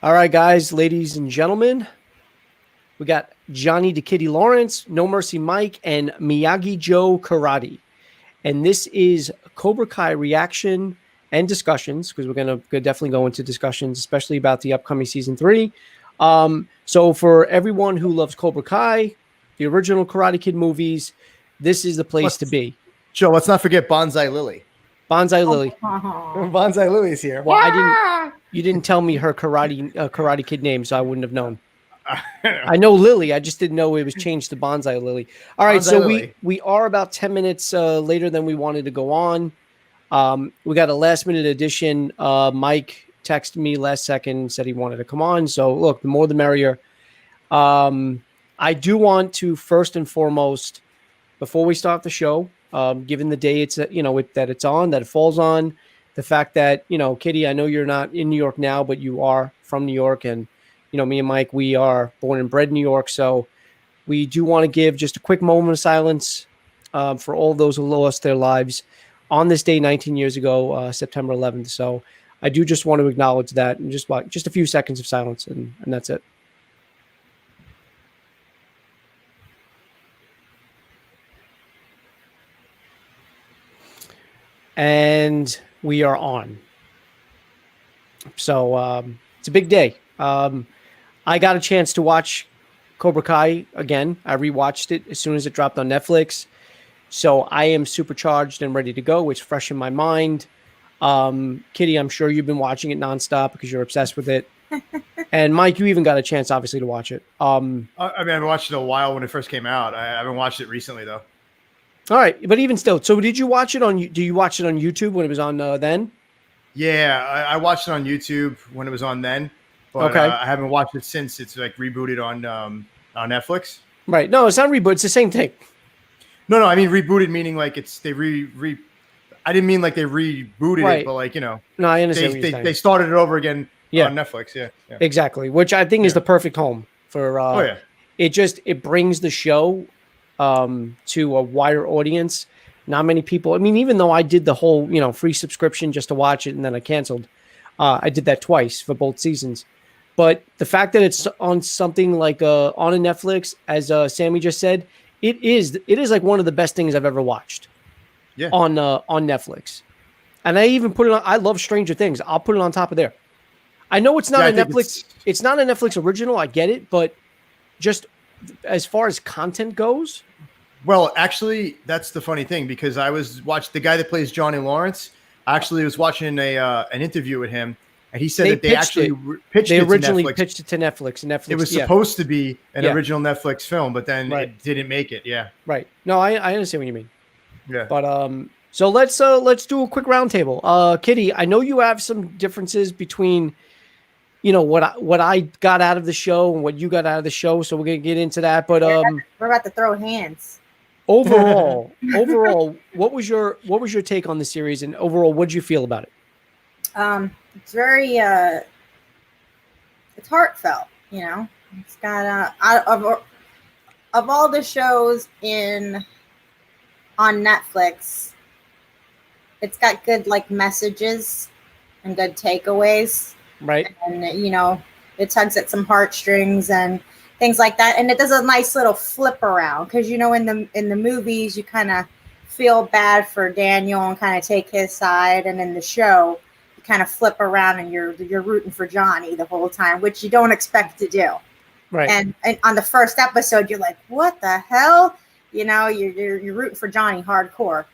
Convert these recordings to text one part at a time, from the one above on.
All right, guys, ladies and gentlemen, we got Johnny the Kitty Lawrence, No Mercy Mike, and Miyagi Joe Karate. And this is Cobra Kai reaction and discussions, because we're going to definitely go into discussions, especially about the upcoming season 3. So for everyone who loves Cobra Kai, the original Karate Kid movies, this is the place to be. Joe, let's not forget Bonsai Lily. Bonsai Lily. Bonsai Lily's here. Well, you didn't tell me her Karate Kid name, so I wouldn't have known. I know Lily. I just didn't know it was changed to Bonsai Lily. All right, Bonsai so Lily. we are about 10 minutes later than we wanted to go on. We got a last minute addition. Mike texted me last second, said he wanted to come on. So look, the more the merrier. I do want to first and foremost, before we start the show, given the day it's that it's on, that it falls on, the fact that Kitty, I know you're not in New York now, but you are from New York, and me and Mike, we are born and bred in New York, so we do want to give just a quick moment of silence for all those who lost their lives on this day 19 years ago, September 11th. So I do just want to acknowledge that, and just a few seconds of silence, and that's it. And we are on. So it's a big day. I got a chance to watch Cobra Kai again. I rewatched it as soon as it dropped on Netflix. So I am supercharged and ready to go. It's fresh in my mind. Kitty, I'm sure you've been watching it nonstop because you're obsessed with it. And Mike, you even got a chance, obviously, to watch it. I mean, I've watched it a while when it first came out. I haven't watched it recently, though. All right, but even still, so did you watch it on? Do you watch it on YouTube when it was on then? Yeah, I watched it on YouTube when it was on then, but okay. I haven't watched it since it's like rebooted on Netflix. Right. No, it's not reboot. It's the same thing. No, I mean rebooted meaning like it's they I didn't mean like they rebooted it, but like No, I understand. They started it over again on Netflix. Yeah, exactly. Which I think is the perfect home for. It brings the show to a wider audience. Not many people. I mean, even though I did the whole free subscription just to watch it and then I canceled, I did that twice for both seasons. But the fact that it's on something like on a Netflix, as Sammy just said, it is like one of the best things I've ever watched. Yeah. On Netflix, and I even put it on. I love Stranger Things. I'll put it on top of there. I know it's not a Netflix. It's not a Netflix original. I get it, but just as far as content goes. Well, actually, that's the funny thing, because I was watching the guy that plays Johnny Lawrence. Actually, was watching an interview with him, and he said that they actually originally pitched it to Netflix. Netflix. It was supposed to be an original Netflix film, but then it didn't make it. Yeah. Right. No, I understand what you mean. Yeah. But so let's do a quick roundtable. Kitty, I know you have some differences between what I got out of the show and what you got out of the show, so we're gonna get into that. But we're about to throw hands. Overall, what was your take on the series, and overall, what did you feel about it? It's very it's heartfelt. It's got of all the shows on Netflix, it's got good messages and good takeaways. Right. And it tugs at some heartstrings and things like that, and it does a nice little flip around, because in the movies you kind of feel bad for Daniel and kind of take his side, and in the show you kind of flip around and you're rooting for Johnny the whole time, which you don't expect to do. Right. And on the first episode you're like, what the hell? You're rooting for Johnny hardcore.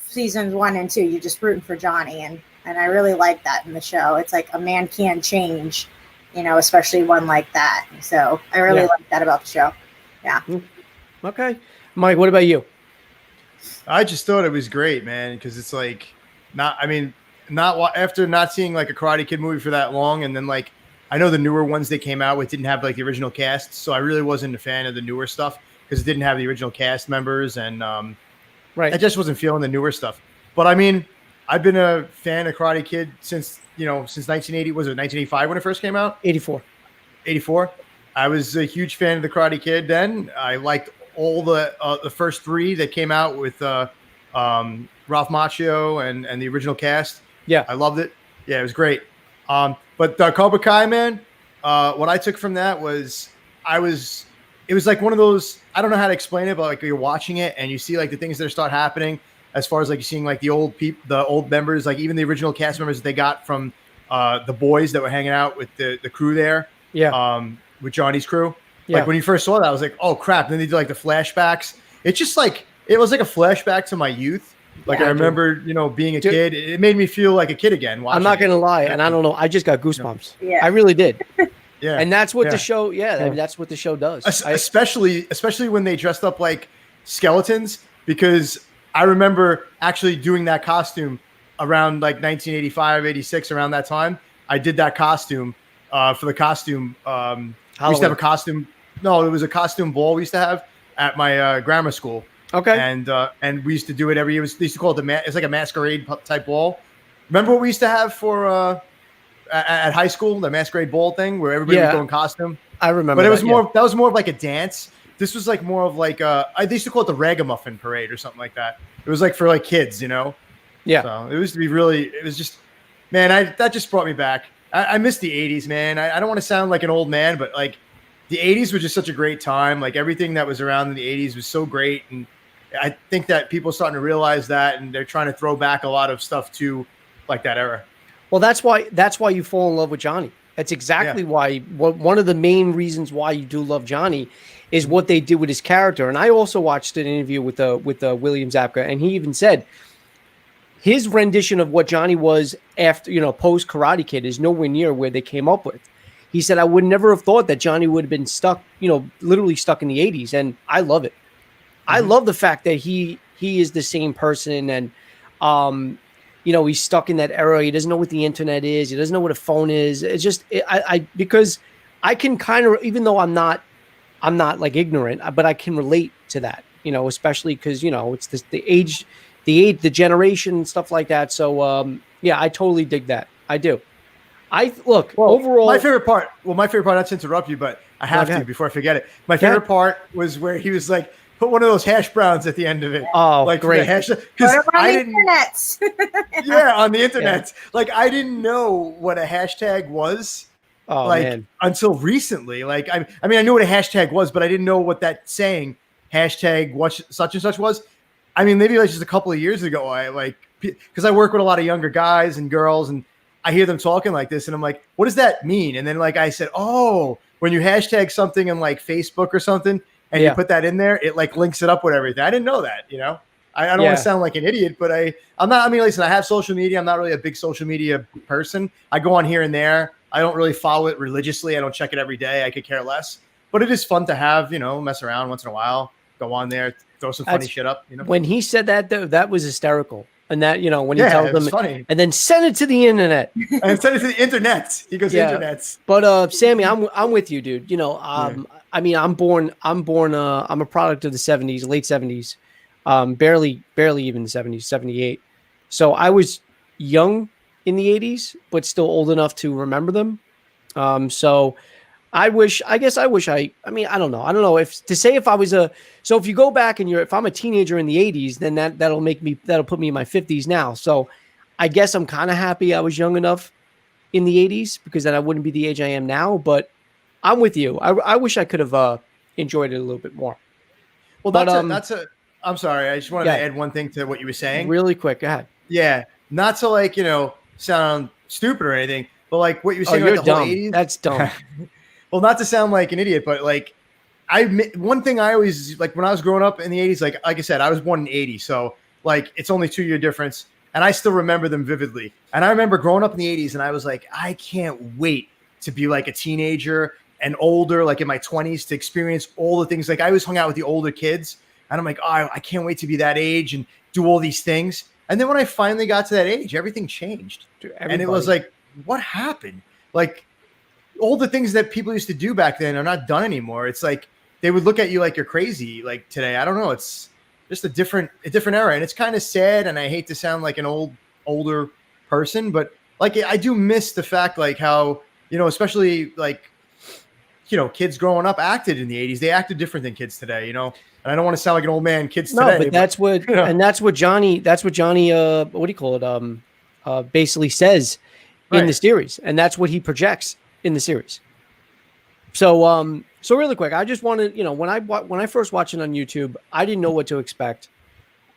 Seasons 1 and 2, you're just rooting for Johnny, and I really like that in the show. It's like a man can change, especially one like that. So I really like that about the show. Yeah. Okay. Mike, what about you? I just thought it was great, man, because it's like after not seeing like a Karate Kid movie for that long, and then I know the newer ones they came out with didn't have the original cast, so I really wasn't a fan of the newer stuff because it didn't have the original cast members, and I just wasn't feeling the newer stuff. But I mean, I've been a fan of Karate Kid since 1980. Was it 1985 when it first came out? 84. 84. I was a huge fan of the Karate Kid then. I liked all the first 3 that came out with Ralph Macchio and the original cast. Yeah. I loved it. Yeah, it was great. But Cobra Kai, man, what I took from that was it was like one of those, I don't know how to explain it, but like you're watching it and you see like the things that start happening as far as like you're seeing like the old members, like even the original cast members that they got from the boys that were hanging out with the crew there. Yeah. With Johnny's crew. Yeah. Like when you first saw that, I was like, oh crap. And then they do like the flashbacks. It's just like, it was like a flashback to my youth. Like I remember, being a kid. It made me feel like a kid again. I'm not going to lie. And I don't know. I just got goosebumps. Yeah. I really did. Yeah. And that's what the show, that's what the show does. Especially when they dressed up like skeletons, because I remember actually doing that costume around like 1985, 86, around that time. I did that costume for the costume. We used to have a costume. No, it was a costume ball we used to have at my grammar school. Okay. And we used to do it every year. They used to call it it's like a masquerade type ball. Remember what we used to have for at high school, the masquerade ball thing where everybody would go in costume? I remember. But it was that was more of like a dance. This was like more of like they used to call it the Ragamuffin Parade or something like that. It was like for like kids, Yeah. So it used to be it was just, man, that just brought me back. I miss the 80s, man. I don't want to sound like an old man, but like the 80s were just such a great time. Like everything that was around in the 80s was so great. And I think that people are starting to realize that, and they're trying to throw back a lot of stuff to like that era. Well, that's why you fall in love with Johnny. That's exactly why. One of the main reasons why you do love Johnny is what they did with his character. And I also watched an interview with William Zabka, and he even said his rendition of what Johnny was after, post Karate Kid is nowhere near where they came up with. He said, I would never have thought that Johnny would have been stuck, literally stuck in the 80s. And I love it. I love the fact that he is the same person, and he's stuck in that era. He doesn't know what the internet is. He doesn't know what a phone is. It's just because I can kind of, even though I'm not like ignorant, but I can relate to that, especially because it's the age, the generation and stuff like that. So I totally dig that. I do. Overall, my favorite part, not to interrupt you, but I have to before I forget it. My favorite part was where he was like, put one of those hash browns at the end of it. Oh, like great. Because I didn't. On the internet. Yeah. Like I didn't know what a hashtag was. Oh, man. Until recently. Like I knew what a hashtag was, but I didn't know what that saying hashtag what such and such was. I mean, maybe like just a couple of years ago, because I work with a lot of younger guys and girls, and I hear them talking like this, and I'm like, what does that mean? And then like I said, oh, when you hashtag something in like Facebook or something, and you put that in there, it like links it up with everything. I didn't know that, I don't want to sound like an idiot, but I'm not, listen, I have social media. I'm not really a big social media person. I go on here and there. I don't really follow it religiously. I don't check it every day. I could care less, but it is fun to have, mess around once in a while, go on there, throw some funny shit up, When he said that, though, that was hysterical. And that, when he tells them, funny. And then send it to the internet. And send it to the internet. He goes, internets. But Sammy, I'm with you, dude. I'm born. I'm a product of the 70s, late 70s, barely even the 70s, 78. So I was young in the 80s, but still old enough to remember them. So I don't know if I was so if you go back and if I'm a teenager in the 80s, then that'll put me in my 50s now. So I guess I'm kind of happy I was young enough in the 80s, because then I wouldn't be the age I am now. But I'm with you. I wish I could have enjoyed it a little bit more. Well, I'm sorry. I just wanted to add one thing to what you were saying. Really quick. Go ahead. Yeah. Not to sound stupid or anything, but like what you were saying about the whole 80s. That's dumb. Well, not to sound like an idiot, but like one thing I always like when I was growing up in the 80s, like I said, I was born in 80, so like it's only 2-year difference, and I still remember them vividly. And I remember growing up in the 80s, and I was like, I can't wait to be like a teenager and older, like in my 20s, to experience all the things. Like I always hung out with the older kids, and I'm like, oh, I can't wait to be that age and do all these things. And then when I finally got to that age, everything changed. And it was like, what happened? Like all the things that people used to do back then are not done anymore. It's like they would look at you like you're crazy. Like today, I don't know. It's just a different era, and it's kind of sad. And I hate to sound like an older person, but like I do miss the fact like how especially like kids growing up acted in the 80s. They acted different than kids today. And I don't want to sound like an old man. Kids today, but that's what and that's what Johnny. What do you call it? Basically says in the series, and that's what he projects in the series. So really quick, I just wanted, when I first watched it on YouTube, I didn't know what to expect.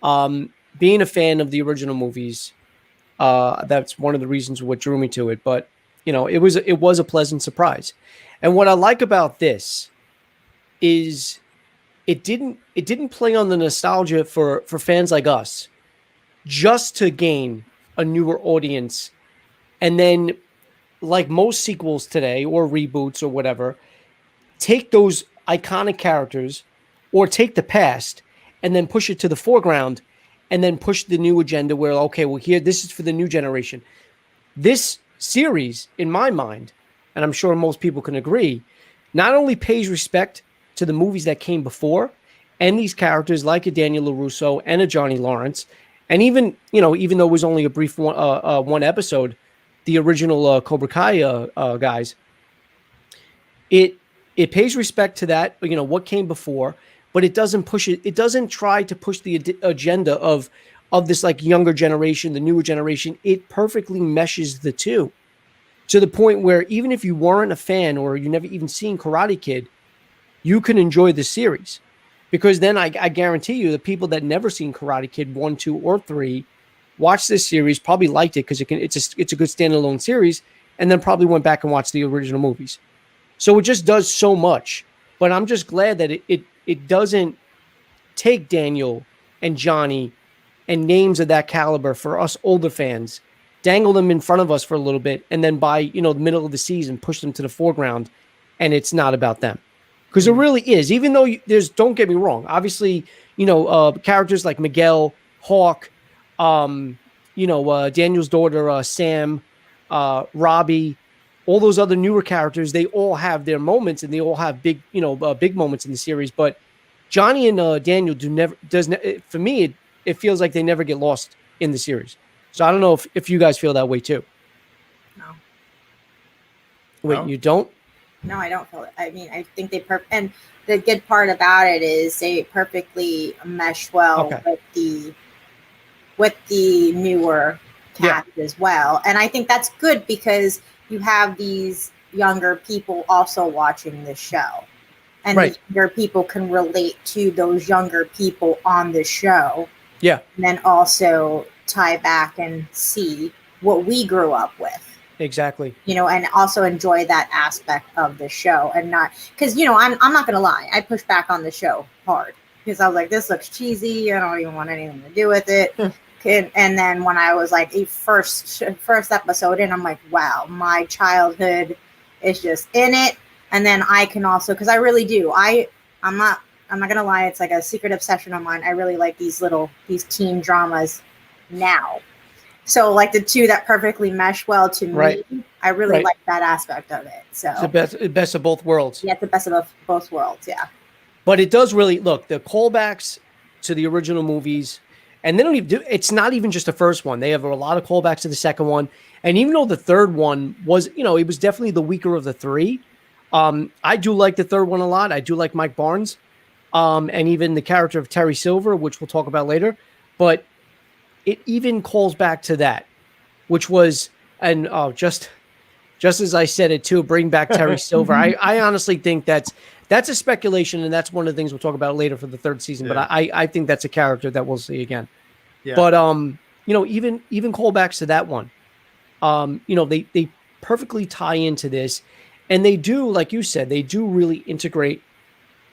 Being a fan of the original movies, that's one of the reasons what drew me to it. But it was a pleasant surprise. And what I like about this is it didn't play on the nostalgia for fans like us, just to gain a newer audience, and then, like most sequels today or reboots or whatever, take those iconic characters or take the past and then push it to the foreground and then push the new agenda where, okay, well, here, this is for the new generation. This series, in my mind, and I'm sure most people can agree, not only pays respect to the movies that came before and these characters like a Daniel LaRusso and a Johnny Lawrence, and even though it was only a brief one episode, the original Cobra Kai guys, it pays respect to that, what came before, but it doesn't push it. It doesn't try to push the agenda of this like younger generation, the newer generation. It perfectly meshes the two to the point where even if you weren't a fan or you never even seen Karate Kid, you can enjoy the series, because then I guarantee you the people that never seen Karate Kid 1, 2, or 3 watched this series, probably liked it because it's a good standalone series, and then probably went back and watched the original movies. So it just does so much. But I'm just glad that it doesn't take Daniel and Johnny and names of that caliber for us older fans, dangle them in front of us for a little bit, and then by the middle of the season push them to the foreground, and it's not about them. Because it really is. Even though don't get me wrong, obviously, characters like Miguel, Hawk, Daniel's daughter, Sam, Robbie, all those other newer characters, they all have their moments and they all have big moments in the series. But Johnny and Daniel for me, it feels like they never get lost in the series. So I don't know if you guys feel that way too. No. Wait, no? You don't? No, I don't feel it. I mean, I think and the good part about it is they perfectly mesh well with the newer cast as well. And I think that's good because you have these younger people also watching the show. And the younger people can relate to those younger people on the show. Yeah. And then also tie back and see what we grew up with. Exactly. And also enjoy that aspect of the show, and not because I'm not gonna lie, I pushed back on the show hard because I was like, this looks cheesy. I don't even want anything to do with it. And then when I was like first episode in, I'm like, wow, my childhood is just in it. And then I can also, because I really do, I'm not gonna lie, it's like a secret obsession of mine. I really like these teen dramas now. So like the two that perfectly mesh well to me, I really like that aspect of it. So it's the best of both worlds. Yeah, it's the best of both worlds. Yeah. But it does really look the callbacks to the original movies, and they don't even it's not even just the first one. They have a lot of callbacks to the second one, and even though the third one was, it was definitely the weaker of the three. I do like the third one a lot. I do like Mike Barnes, and even the character of Terry Silver, which we'll talk about later. But it even calls back to that, which was, and just as I said it too, bring back Terry Silver. I honestly think that's a speculation, and that's one of the things we'll talk about later for the third season. Yeah. But I think that's a character that we'll see again. Yeah. But even callbacks to that one, they perfectly tie into this, and they do, like you said, they do really integrate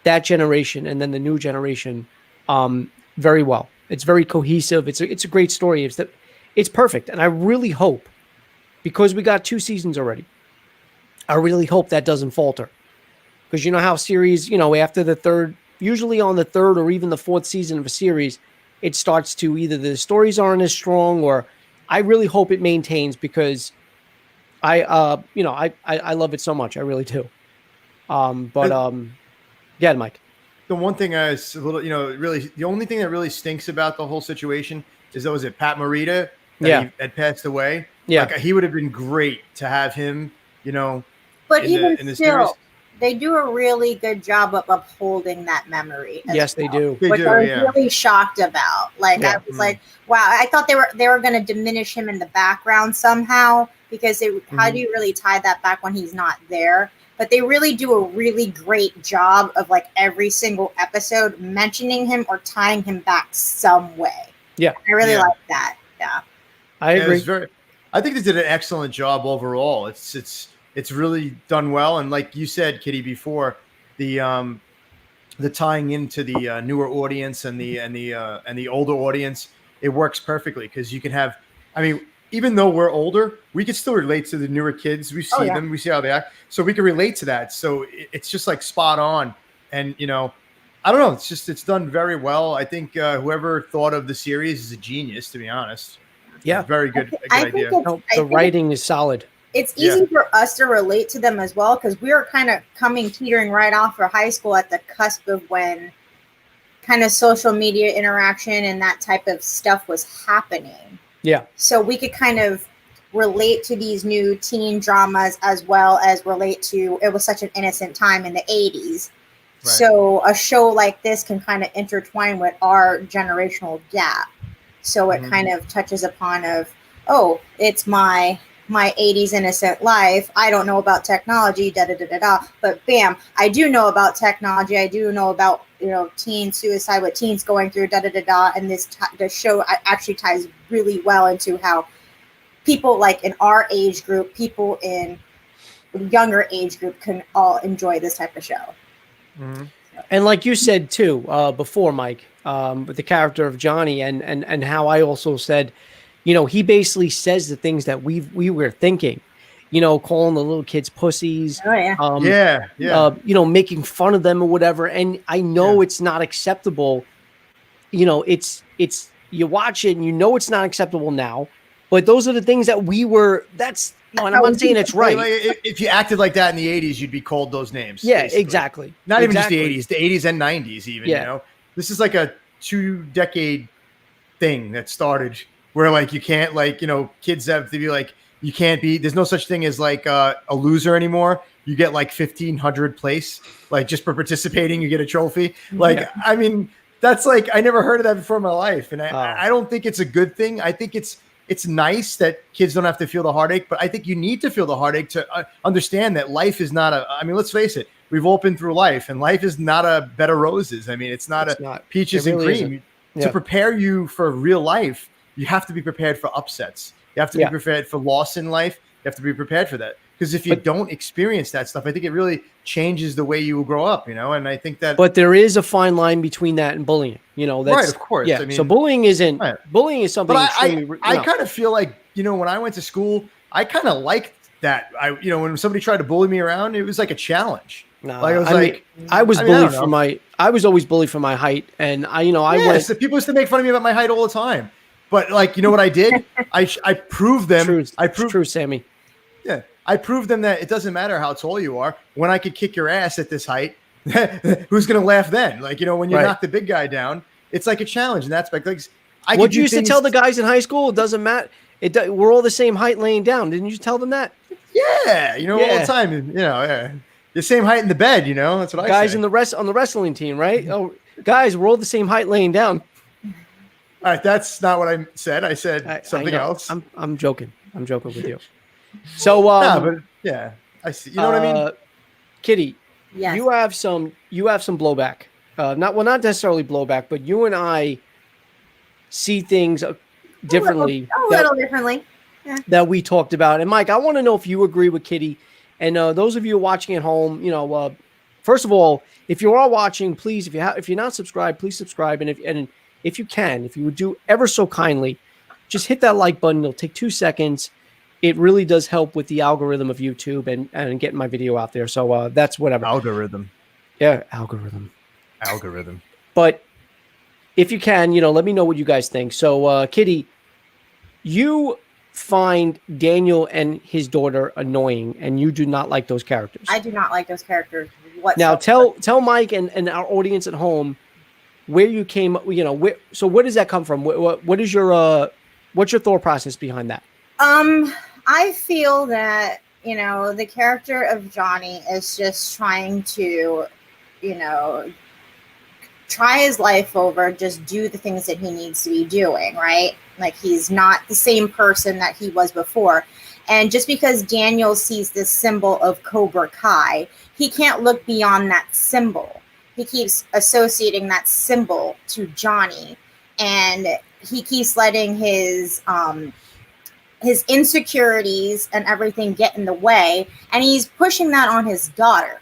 that generation and then the new generation very well. It's very cohesive. It's a great story. It's perfect. And I really hope, because we got 2 seasons already, I really hope that doesn't falter. Because you know how series, after the third, usually on the third or even the fourth season of a series, it starts to either the stories aren't as strong, or I really hope it maintains, because I love it so much. I really do. Yeah, Mike. The one thing is a little, really, the only thing that really stinks about the whole situation is that was it Pat Morita that had passed away. Yeah, like, he would have been great to have him, But even still, they do a really good job of upholding that memory. Yes, they do. Which I was really shocked about. Like I was like, wow, I thought they were going to diminish him in the background somehow because how do you really tie that back when he's not there? But they really do a really great job of like every single episode mentioning him or tying him back some way. Yeah, I really like that. Yeah, I agree. I think they did an excellent job overall. It's really done well, and like you said, Kitty, before, the tying into the newer audience and the older audience, it works perfectly because you can have. I mean, even though we're older, we can still relate to the newer kids. We see them, we see how they act, so we can relate to that. So it's just like spot on, and I don't know. It's done very well. I think whoever thought of the series is a genius, to be honest. Yeah, very good. Idea. The writing is solid. It's easy for us to relate to them as well because we were kind of teetering right off for high school at the cusp of when kind of social media interaction and that type of stuff was happening. Yeah. So we could kind of relate to these new teen dramas as well as relate to it was such an innocent time in the 80s. Right. So a show like this can kind of intertwine with our generational gap. So it kind of touches upon it's my 80s innocent life. I don't know about technology, but bam, I do know about technology. I do know about, teen suicide, what teens going through, and the show actually ties really well into how people like in our age group, people in younger age group can all enjoy this type of show. Mm-hmm. And like you said too, before, Mike, with the character of Johnny and how I also said, he basically says the things that we were thinking, calling the little kids pussies. Oh, yeah. Making fun of them or whatever. And I know it's not acceptable. It's you watch it and it's not acceptable now, but those are the things that and I'm not saying it's right. If you acted like that in the 80s, you'd be called those names. Yeah, basically. Exactly. Not even just the 80s, the 80s and 90s even, This is like a 2-decade thing that started where like you can't kids have to be like, you can't be, there's no such thing as like a loser anymore. You get like 1,500 place, like just for participating, you get a trophy. Like, I mean, that's like, I never heard of that before in my life. And I don't think it's a good thing. I think it's nice that kids don't have to feel the heartache, but I think you need to feel the heartache to understand that life is not let's face it. We've all been through life and life is not a bed of roses. I mean, it's not peaches and cream. To prepare you for real life, you have to be prepared for upsets. You have to be prepared for loss in life. You have to be prepared for that. Because if you don't experience that stuff, I think it really changes the way you will grow up, and I think that. But there is a fine line between that and bullying, that's right, of course. Yeah. I mean, so bullying is something. But I kind of feel like, when I went to school, I kind of liked that. When somebody tried to bully me around, it was like a challenge. No, I was always bullied for my height, and people used to make fun of me about my height all the time. But like, you know what I did? I proved them. True, Sammy. Yeah, I proved them that it doesn't matter how tall you are. When I could kick your ass at this height, who's gonna laugh then? Like, when you knock the big guy down, it's like a challenge in that aspect. Like, what you used to tell the guys in high school? It doesn't matter. We're all the same height laying down. Didn't you tell them that? Yeah, all the time. The same height in the bed. That's what guys say. on the wrestling team, right? Oh, guys, we're all the same height laying down. All right, that's not what I said. I said something else. I'm joking. I'm joking with you. So, but I see. You know what I mean, Kitty? Yes. You have some blowback. Not necessarily blowback, but you and I see things differently. A little differently. Yeah. That we talked about. And Mike, I want to know if you agree with Kitty. And those of you watching at home, first of all, if you are watching, please, if you're not subscribed, please subscribe. And if you would do ever so kindly, just hit that like button. It'll take 2 seconds. It really does help with the algorithm of YouTube and getting my video out there. So that's whatever. Algorithm. Yeah, algorithm. But if you can, let me know what you guys think. So Kitty, you find Daniel and his daughter annoying, and you do not like those characters. I do not like those characters whatsoever. Now tell Mike and our audience at home where you came, so where does that come from? What is your what's your thought process behind that? I feel that the character of Johnny is just trying to, try his life over, just do the things that he needs to be doing, right? Like, he's not the same person that he was before. And just because Daniel sees this symbol of Cobra Kai, he can't look beyond that symbol. He keeps associating that symbol to Johnny, and he keeps letting his insecurities and everything get in the way, and he's pushing that on his daughter.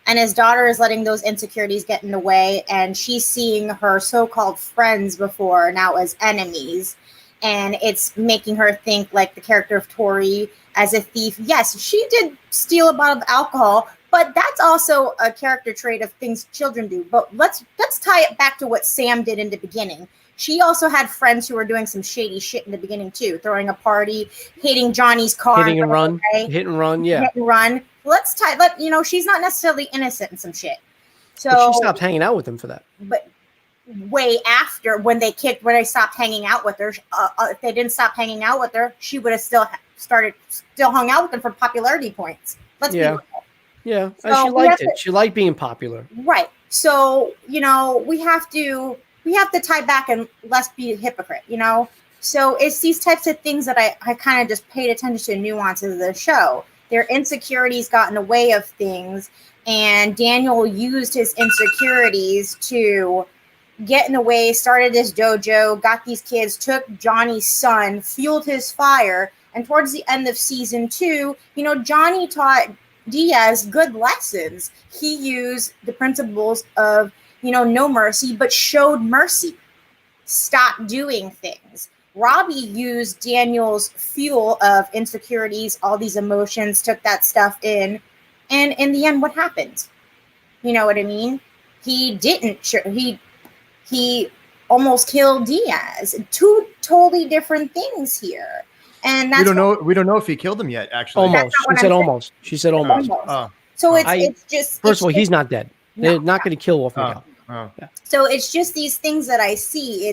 And his daughter is letting those insecurities get in the way, and she's seeing her so-called friends before now as enemies. And it's making her think like the character of Tori as a thief. Yes, she did steal a bottle of alcohol, but that's also a character trait of things children do. But let's tie it back to what Sam did in the beginning. She also had friends who were doing some shady shit in the beginning too, throwing a party, hitting Johnny's car, hit and run, yeah, hit and run. She's not necessarily innocent in some shit. So but she stopped hanging out with him for that. But way after, when they stopped hanging out with her, if they didn't stop hanging out with her, she would have still hung out with them for popularity points. Let's be real. Yeah, so she liked it. She liked being popular. Right. So, we have to tie back and let's be a hypocrite, So it's these types of things that I kind of just paid attention to nuances of the show. Their insecurities got in the way of things, and Daniel used his insecurities to get in the way, started this dojo, got these kids, took Johnny's son, fueled his fire, and towards the end of season 2, Johnny taught Diaz good lessons. He used the principles of, no mercy, but showed mercy. Stop doing things. Robbie used Daniel's fuel of insecurities, all these emotions, took that stuff in, and in the end, what happened? You know what I mean? He didn't. He almost killed Diaz. Two totally different things here, and that's we don't know if he killed him yet. Actually, almost. She said almost. So it's just. First of all, he's not dead. They're not going to kill off Miguel. Yeah. So it's just these things that I see.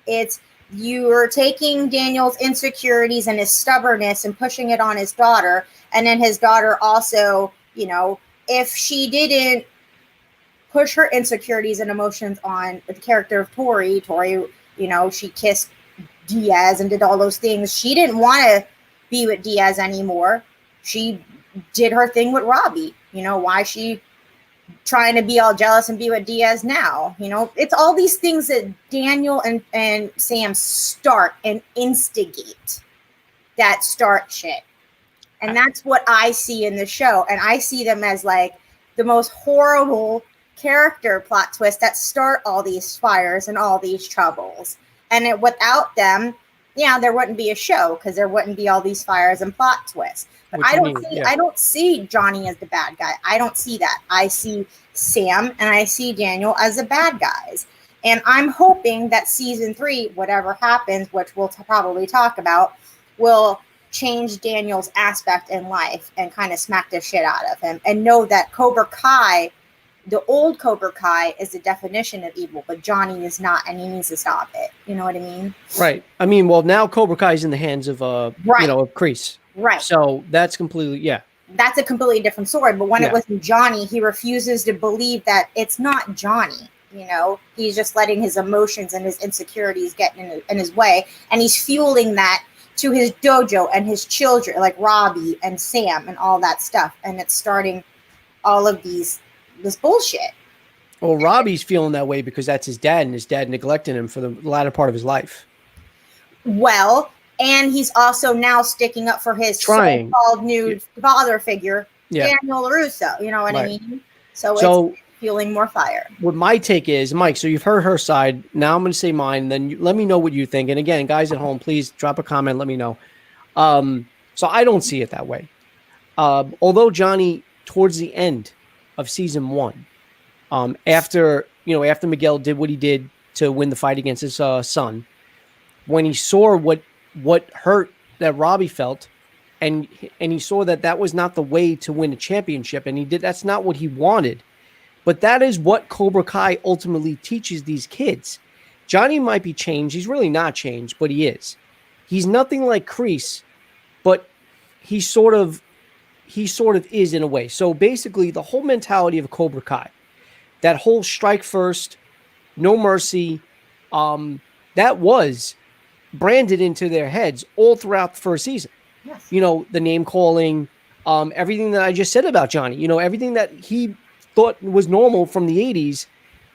It's you're taking Daniel's insecurities and his stubbornness and pushing it on his daughter, and then his daughter also, if she didn't push her insecurities and emotions on the character of Tori, she kissed Diaz and did all those things. She didn't want to be with Diaz anymore. She did her thing with Robbie. Why is she trying to be all jealous and be with Diaz now? It's all these things that Daniel and Sam start and instigate that start shit. And that's what I see in the show. And I see them as like the most horrible character plot twist that start all these fires and all these troubles. And without them, there wouldn't be a show, because there wouldn't be all these fires and plot twists. But I don't see Johnny as the bad guy. I don't see that. I see Sam and I see Daniel as the bad guys. And I'm hoping that season 3, whatever happens, which we'll probably talk about, will change Daniel's aspect in life and kind of smack the shit out of him, and know that Cobra Kai, the old Cobra Kai, is the definition of evil, but Johnny is not, and he needs to stop it. You know what I mean? Right. I mean, well, now Cobra Kai is in the hands of, of Kreese. Right. So that's completely, That's a completely different story. But when it was Johnny, he refuses to believe that it's not Johnny. He's just letting his emotions and his insecurities get in his way, and he's fueling that to his dojo and his children, like Robbie and Sam and all that stuff. And it's starting all of this bullshit. Well, Robbie's feeling that way because that's his dad, and his dad neglected him for the latter part of his life. Well, and he's also now sticking up for his so-called new father figure, Daniel LaRusso. You know what I mean? So it's fueling more fire. What my take is, Mike, so you've heard her side. Now I'm going to say mine. Then let me know what you think. And again, guys at home, please drop a comment. Let me know. So I don't see it that way. Although Johnny, towards the end of season 1, after Miguel did what he did to win the fight against his son, when he saw what hurt that Robbie felt, and he saw that was not the way to win a championship, and that's not what he wanted. But that is what Cobra Kai ultimately teaches these kids. Johnny might be changed. He's really not changed, but he is. He's nothing like Kreese, but he sort of he sort of is in a way. So basically, the whole mentality of Cobra Kai, that whole strike first, no mercy, that was branded into their heads all throughout the first season. Yes. You know, the name calling, everything that I just said about Johnny, you know, everything that he thought was normal from the 80s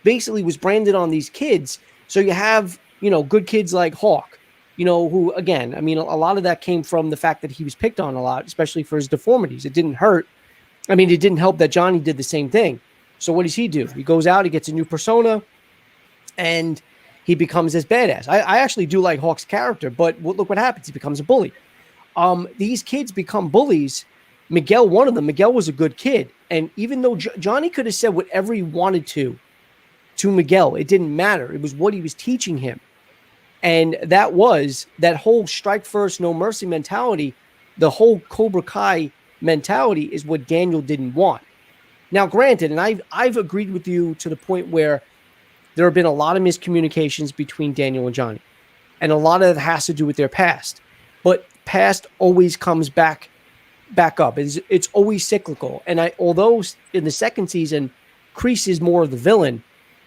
basically was branded on these kids. So you have, you know, good kids like Hawk, you know, who, again, I mean, a lot of that came from the fact that he was picked on a lot, especially for his deformities. It didn't hurt. I mean, it didn't help that Johnny did the same thing. So what does he do? He goes out, he gets a new persona, and he becomes this badass. I actually do like Hawk's character, but look what happens. He becomes a bully. These kids become bullies. Miguel, one of them, Miguel was a good kid. And even though Johnny could have said whatever he wanted to Miguel, it didn't matter. It was what he was teaching him. And that was that whole strike first, no mercy mentality. The whole Cobra Kai mentality is what Daniel didn't want. Now, granted, and I've agreed with you to the point where there have been a lot of miscommunications between Daniel and Johnny. And a lot of it has to do with their past. But past always comes back up. It's always cyclical. And although in the second season, Kreese is more of the villain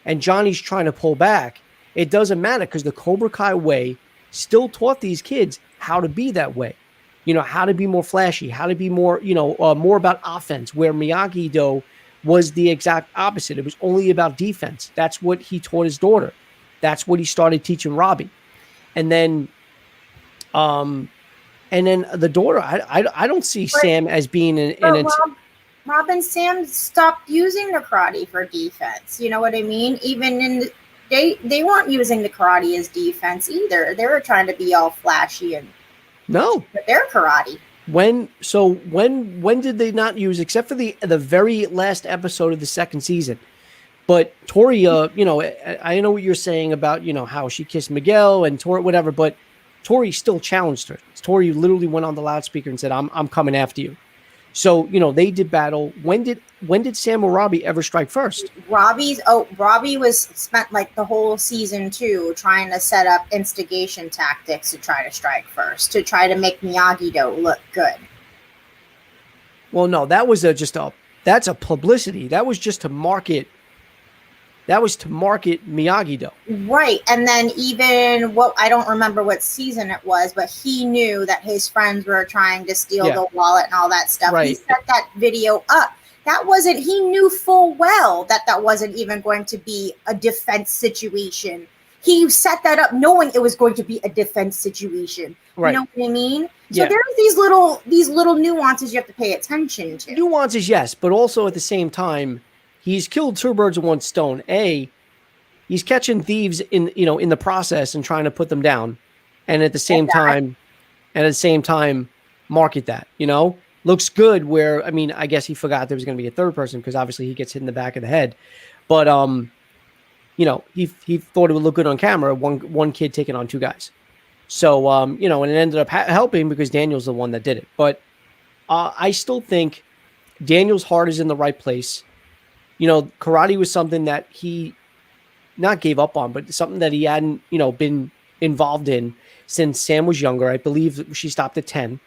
and Johnny's trying to pull back, it doesn't matter because the Cobra Kai way still taught these kids how to be that way. You know, how to be more flashy, how to be more, you know, more about offense, where Miyagi-Do was the exact opposite. It was only about defense. That's what he taught his daughter. That's what he started teaching Robbie. And then the daughter, I don't see Sam as being Rob and Sam stopped using the karate for defense. You know what I mean? Even they weren't using the karate as defense either. They were trying to be all flashy and with their karate. When did they not use, except for the very last episode of the second season? But Tori, you know, I know what you're saying about, you know, how she kissed Miguel and Tori, whatever, but Tori still challenged her. Tori literally went on the loudspeaker and said, I'm coming after you. So, you know, they did battle. When did Sam or Robbie ever strike first? Robbie was spent like the whole season 2 trying to set up instigation tactics to try to strike first, to try to make Miyagi-Do look good. Well, no, that was that's a publicity. That was just to market. That was to market Miyagi-Do. Right. And then even I don't remember what season it was, but he knew that his friends were trying to steal the wallet and all that stuff. Right. He set that video up. He knew full well that wasn't even going to be a defense situation. He set that up knowing it was going to be a defense situation. Right. You know what I mean? So there's these little nuances you have to pay attention to. Nuances, yes, but also at the same time, he's killed two birds with one stone. He's catching thieves in the process and trying to put them down, and at the same time, market that. You know, looks good. Where I mean, I guess he forgot there was going to be a third person because obviously he gets hit in the back of the head, but you know, he thought it would look good on camera. One kid taking on two guys, so you know, and it ended up helping because Daniel's the one that did it. But I still think Daniel's heart is in the right place. You know, karate was something that he not gave up on, but something that he hadn't, you know, been involved in since Sam was younger. I believe she stopped at 10.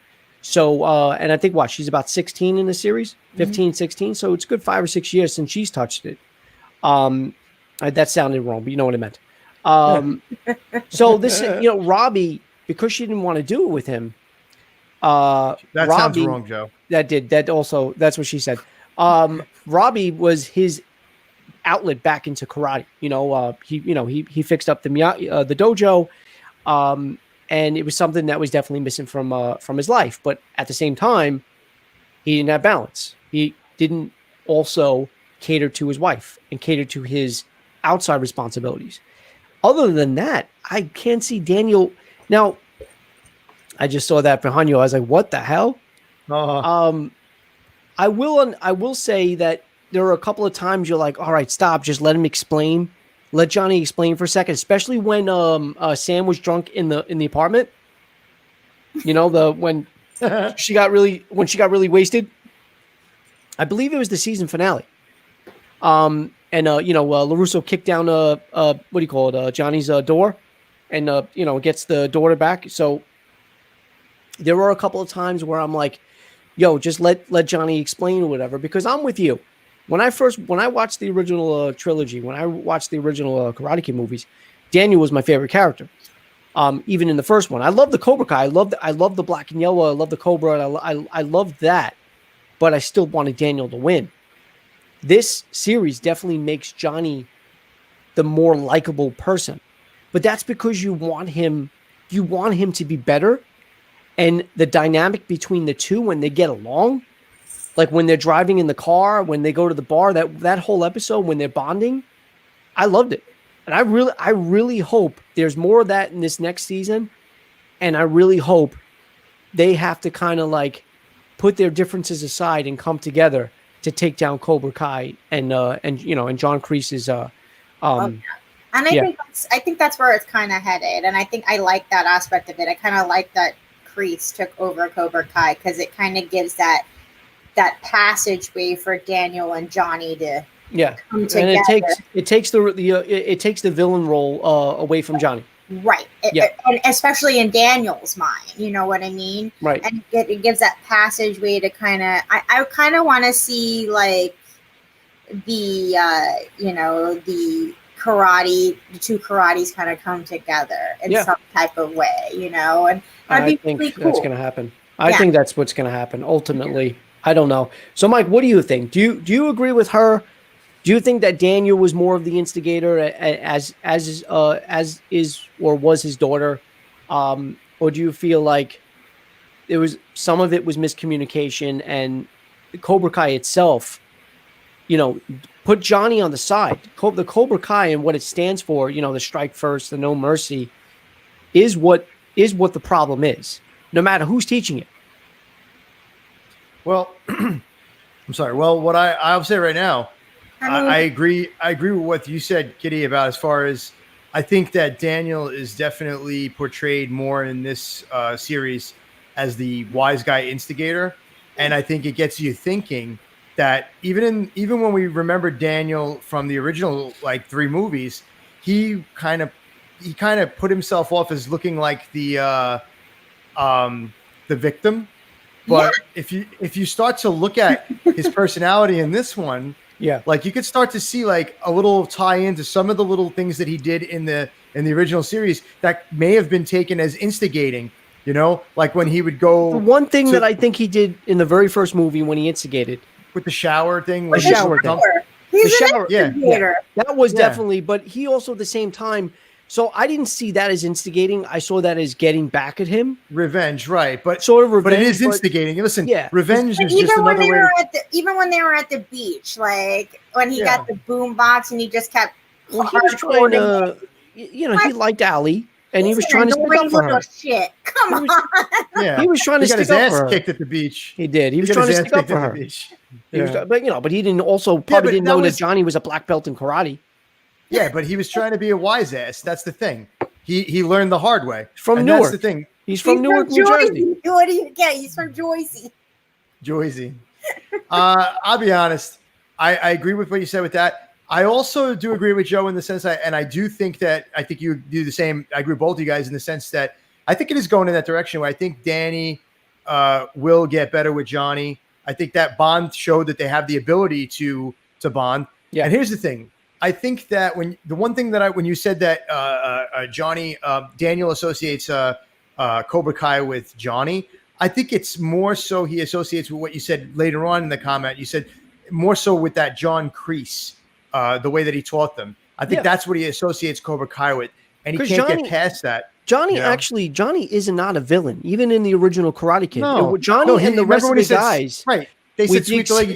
So, and I think she's about 16 in the series, 15, 16. So it's a good 5 or 6 years since she's touched it. That sounded wrong, but you know what I meant. So this, you know, Robbie, because she didn't want to do it with him. That Robbie, sounds wrong, Joe. That's what she said. Robbie was his outlet back into karate. You know, he fixed up the dojo, and it was something that was definitely missing from his life. But at the same time, he didn't have balance. He didn't also cater to his wife and cater to his outside responsibilities. Other than that, I can't see Daniel. Now, I just saw that behind you. I was like, what the hell? Uh-huh. I will say that there are a couple of times you're like, all right, stop, just let him explain. Let Johnny explain for a second, especially when Sam was drunk in the apartment. You know, when she got really wasted. I believe it was the season finale. And LaRusso kicked down what do you call it? Johnny's door, and gets the daughter back. So there were a couple of times where I'm like, yo, just let Johnny explain or whatever. Because I'm with you. When I watched the original trilogy, when I watched the original Karate Kid movies, Daniel was my favorite character. Even in the first one, I love the Cobra Kai. I love the black and yellow. I love the Cobra. I love that, but I still wanted Daniel to win. This series definitely makes Johnny the more likable person, but that's because you want him to be better, and the dynamic between the two when they get along, like when they're driving in the car, when they go to the bar, that whole episode when they're bonding, I loved it. And I really hope there's more of that in this next season. And I really hope they have to kind of like put their differences aside and come together to take down Cobra Kai and John Kreese's And I think that's where it's kind of headed. And I think I like that aspect of it. I kind of like that Kreese took over Cobra Kai because it kind of gives that passageway for Daniel and Johnny to come together. And it takes the villain role away from Johnny. Right. And especially in Daniel's mind, you know what I mean? Right. And it gives that passageway to kind of, I kind of want to see like the two karates kind of come together in some type of way, and that'd be really cool. That's going to happen. I think that's what's going to happen ultimately. Yeah. I don't know. So Mike, what do you think? Do you agree with her? Do you think that Daniel was more of the instigator as is or was his daughter? Or do you feel like some of it was miscommunication and Cobra Kai itself, put Johnny on the side. The Cobra Kai and what it stands for, the strike first, the no mercy, is what the problem is, no matter who's teaching it. Well, I'm sorry. Well, what I'll say right now, I agree. I agree with what you said, Kitty, about as far as I think that Daniel is definitely portrayed more in this series as the wise guy instigator. And I think it gets you thinking that even when we remember Daniel from the original like 3 movies, he kind of put himself off as looking like the victim. But if you start to look at his personality in this one, like you could start to see like a little tie into some of the little things that he did in the original series that may have been taken as instigating. Like when he would go. The one thing that I think he did in the very first movie when he instigated with the shower thing. He's an instigator. That was definitely. But he also at the same time. So I didn't see that as instigating. I saw that as getting back at him. Revenge, right? But sort of revenge. But it is instigating. Listen, revenge is just another way. Even when they were at the beach, like when he got the boom box and he just kept. Well, he was trying to. He liked Allie, and he was trying to stick up for her. Shit, come on. He was trying to stick up for her. He got his ass kicked at the beach. He did. He was trying to stick up for her. But he didn't know that Johnny was a black belt in karate. Yeah, but he was trying to be a wise ass. That's the thing. He learned the hard way. From Newark. That's the thing. He's from Newark, New Jersey. What do you get? He's from Jersey. I'll be honest. I agree with what you said with that. I also do agree with Joe in the sense I do think that I think you do the same. I agree with both of you guys in the sense that I think it is going in that direction where I think Danny will get better with Johnny. I think that bond showed that they have the ability to bond. Yeah. And here's the thing. I think that when you said that Daniel associates Cobra Kai with Johnny, I think it's more so he associates with what you said later on in the comment. You said more so with that John Kreese, the way that he taught them. I think that's what he associates Cobra Kai with, and he can't get past that. Johnny is not a villain, even in the original Karate Kid. No, Johnny and the rest of the guys. Right. They said sweet leg.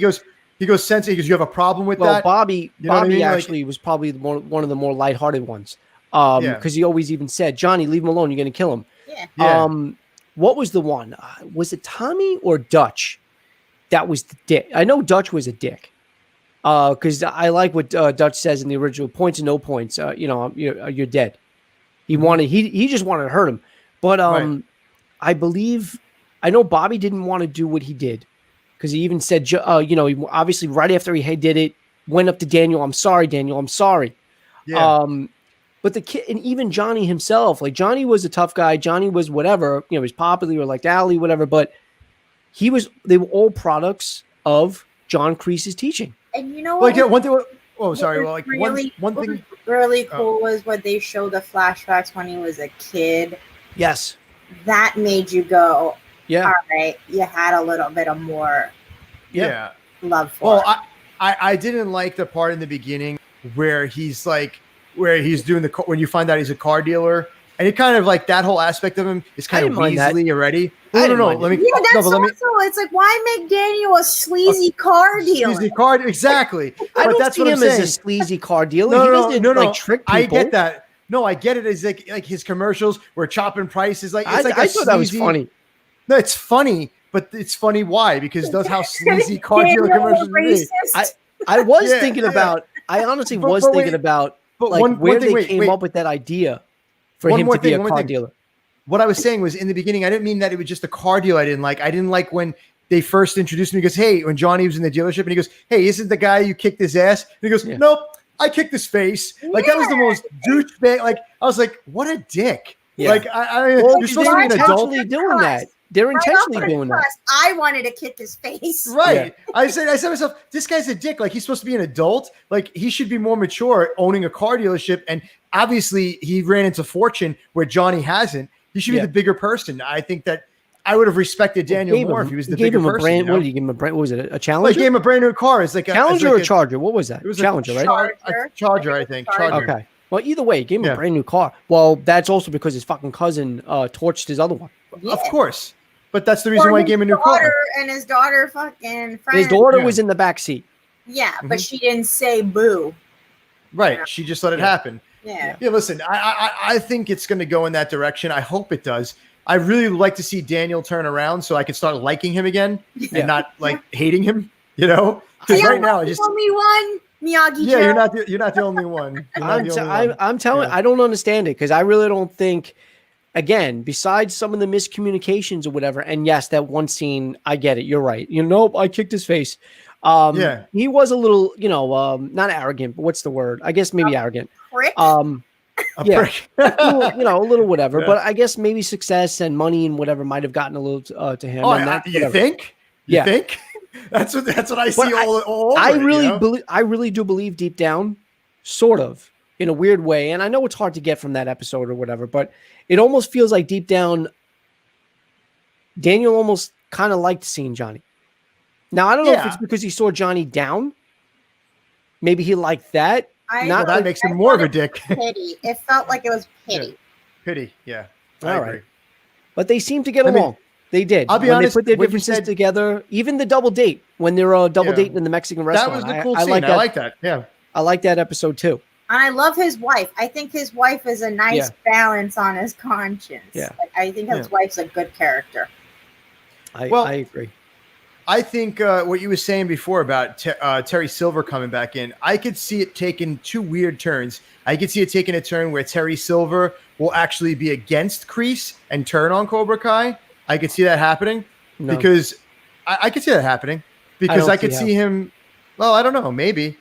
He goes, Sensei, because you have a problem with that? Well, Bobby actually was probably one of the more lighthearted ones. Because he always even said, Johnny, leave him alone. You're going to kill him. Yeah. What was the one? Was it Tommy or Dutch? That was the dick. I know Dutch was a dick. Because I like what Dutch says in the original points and no points. You're dead. He just wanted to hurt him. But I know Bobby didn't want to do what he did. Because he even said, he obviously right after he did it, went up to Daniel. I'm sorry, Daniel. I'm sorry. Yeah. But the kid and even Johnny himself, like Johnny was a tough guy. Johnny was whatever, he was popular or like Allie, whatever. But they were all products of John Kreese's teaching. And you know what? Like, yeah, one thing. Oh, sorry. Well, like really, one thing really cool was when they show the flashbacks when he was a kid. Yes. That made you go, yeah. All right, you had a little bit of more love for it. Well, I didn't like the part in the beginning where he's doing when you find out he's a car dealer. And it kind of like that whole aspect of him is kind of Weasley already. No. Let me. That's it's like, why make Daniel a sleazy car dealer? Sleazy car, exactly. I don't see him as a sleazy car dealer. He doesn't like trick people. I get that. No, I get it. It's like his commercials were chopping prices. Like it's I thought that was funny. No, it's funny, but it's funny why? Because that's how sleazy car dealer commercials be. I was thinking about. I honestly was thinking about like where they came up with that idea. For him to be a car dealer. What I was saying was in the beginning, I didn't mean that it was just a car deal I didn't like. I didn't like when they first introduced me. He goes, hey, when Johnny was in the dealership and he goes, hey, isn't the guy you kicked his ass? And he goes, nope, I kicked his face. Like that was the most douchebag. Like I was like, what a dick. Yeah. Like you're supposed to be an adult. Doing that. They're intentionally doing that. I wanted to kick his face. Right. Yeah. I said to myself, this guy's a dick. Like he's supposed to be an adult. Like he should be more mature owning a car dealership. And obviously he ran into fortune where Johnny hasn't. He should be the bigger person. I think that I would have respected Daniel more if he was the bigger person. What did you give him a brand? What was it? A Challenger? Like, gave him a brand new car. It's like a Challenger or a Charger? What was that? It was Challenger, right? Charger, I think. Charger. Okay. Well, either way, he gave him a brand new car. Well, that's also because his fucking cousin torched his other one. Yeah. Of course. But that's the reason why he gave him a new car. And his daughter fucking friend. His daughter was in the back seat. Yeah, but she didn't say boo. Right. Yeah. She just let it happen. Yeah. Yeah, listen, I think it's going to go in that direction. I hope it does. I really like to see Daniel turn around so I can start liking him again and not like hating him, you know? Because right now I just only one Miyagi. Yeah, you're not the only one. I'm telling I don't understand it because I really don't think. Again, besides some of the miscommunications or whatever, and yes, that one scene, I get it. You're right. Nope, I kicked his face. He was a little, not arrogant, but what's the word? I guess maybe arrogant. Prick? Prick. a little whatever. Yeah. But I guess maybe success and money and whatever might have gotten a little to him. Oh, and you think? You think? That's what I see all over. I really do believe deep down, sort of, in a weird way. And I know it's hard to get from that episode or whatever, but it almost feels like deep down, Daniel almost kind of liked seeing Johnny. Now, I don't know if it's because he saw Johnny down. Maybe he liked that. That makes him more of a dick. Pity. It felt like it was pity. Yeah. Pity, yeah. I agree. But they seem to get along. They did. I'll be honest. They put their differences together. Even the double date, when they're double dating in the Mexican restaurant. That was the cool scene. I like that. Yeah. I like that episode too. And I love his wife. I think his wife is a nice balance on his conscience. Yeah. Like, I think his wife's a good character. I agree. I think what you were saying before about Terry Silver coming back in, I could see it taking two weird turns. I could see it taking a turn where Terry Silver will actually be against Kreese and turn on Cobra Kai. I could see that happening because I could see that happening because I could see him. Well, I don't know. Maybe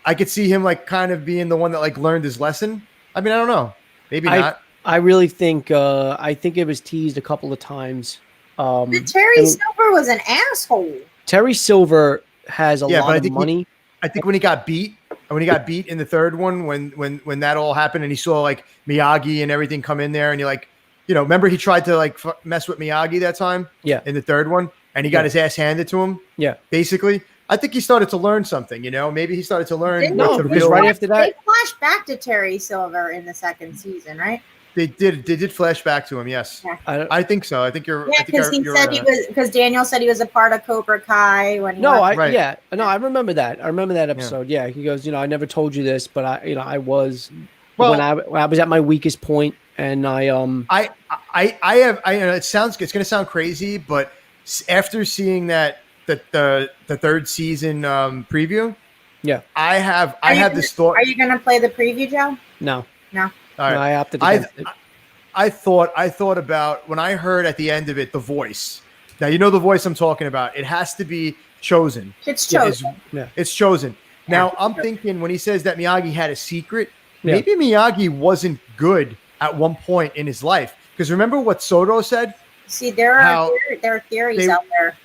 I could see him like kind of being the one that like learned his lesson. I mean, I don't know. Maybe not. I really think I think it was teased a couple of times. Terry Silver was an asshole. Terry Silver has a lot of money. I think when he got beat in the third one, when that all happened, and he saw like Miyagi and everything come in there, and remember he tried to like mess with Miyagi that time, in the third one, and he got his ass handed to him, basically. I think he started to learn something, maybe he started to learn. Because right after that, they flashed back to Terry Silver in the second season, right? They did flash back to him. Yes, I think so. I think you're. Yeah, because he said he was because Daniel said he was a part of Cobra Kai when he. I remember that. I remember that episode. Yeah, he goes, I never told you this, but I was when I was at my weakest point, and it's going to sound crazy, but after seeing that the third season preview, I have this thought. Are you going to play the preview, Joe? No. All right. No, I opted against it. I thought about when I heard at the end of it the voice. Now the voice I'm talking about. It has to be chosen. It's chosen. It's chosen. Now I'm thinking when he says that Miyagi had a secret, maybe Miyagi wasn't good at one point in his life. Because remember what Soto said? See, there are theories out there.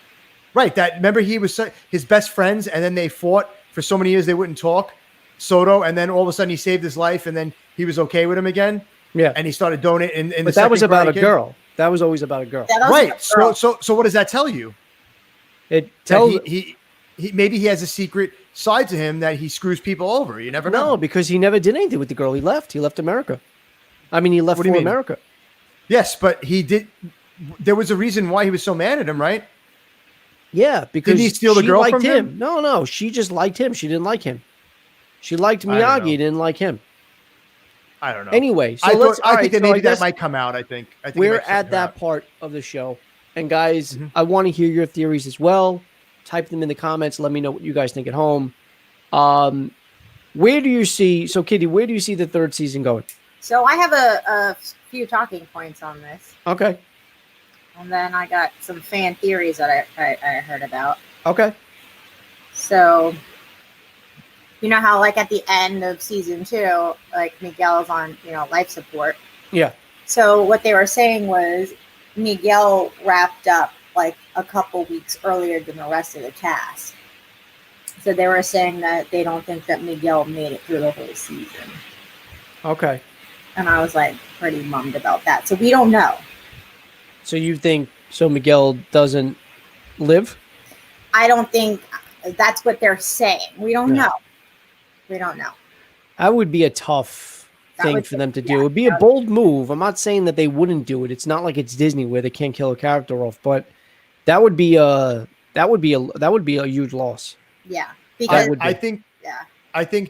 Right. That remember he was his best friends, and then they fought for so many years they wouldn't talk. Soto, and then all of a sudden he saved his life, and then he was okay with him again. Yeah, and he started donating. But that was about a girl. That was always about a girl. Right. So what does that tell you? It tells he maybe he has a secret side to him that he screws people over. You never know. No, because he never did anything with the girl. He left. He left America. I mean, he left for America. Yes, but he did. There was a reason why he was so mad at him, right? Yeah, because didn't he steal the girl from him? No, she just liked him. She didn't like him. She liked Miyagi, didn't like him. I don't know. Anyway, so I think that maybe that might come out. I think we're at that part of the show. And guys, I want to hear your theories as well. Type them in the comments. Let me know what you guys think at home. Where do you see, Kitty, where do you see the third season going? So I have a few talking points on this. Okay. And then I got some fan theories that I heard about. Okay. So, you know how like at the end of season 2, like Miguel's on, life support. Yeah. So what they were saying was Miguel wrapped up like a couple weeks earlier than the rest of the cast. So they were saying that they don't think that Miguel made it through the whole season. Okay. And I was like pretty bummed about that. So we don't know. So you think Miguel doesn't live? I don't think that's what they're saying. We don't know. We don't know. That would be a tough thing for them to do. It would be a bold move. I'm not saying that they wouldn't do it. It's not like it's Disney where they can't kill a character off, but that would be a huge loss. Yeah. Because I think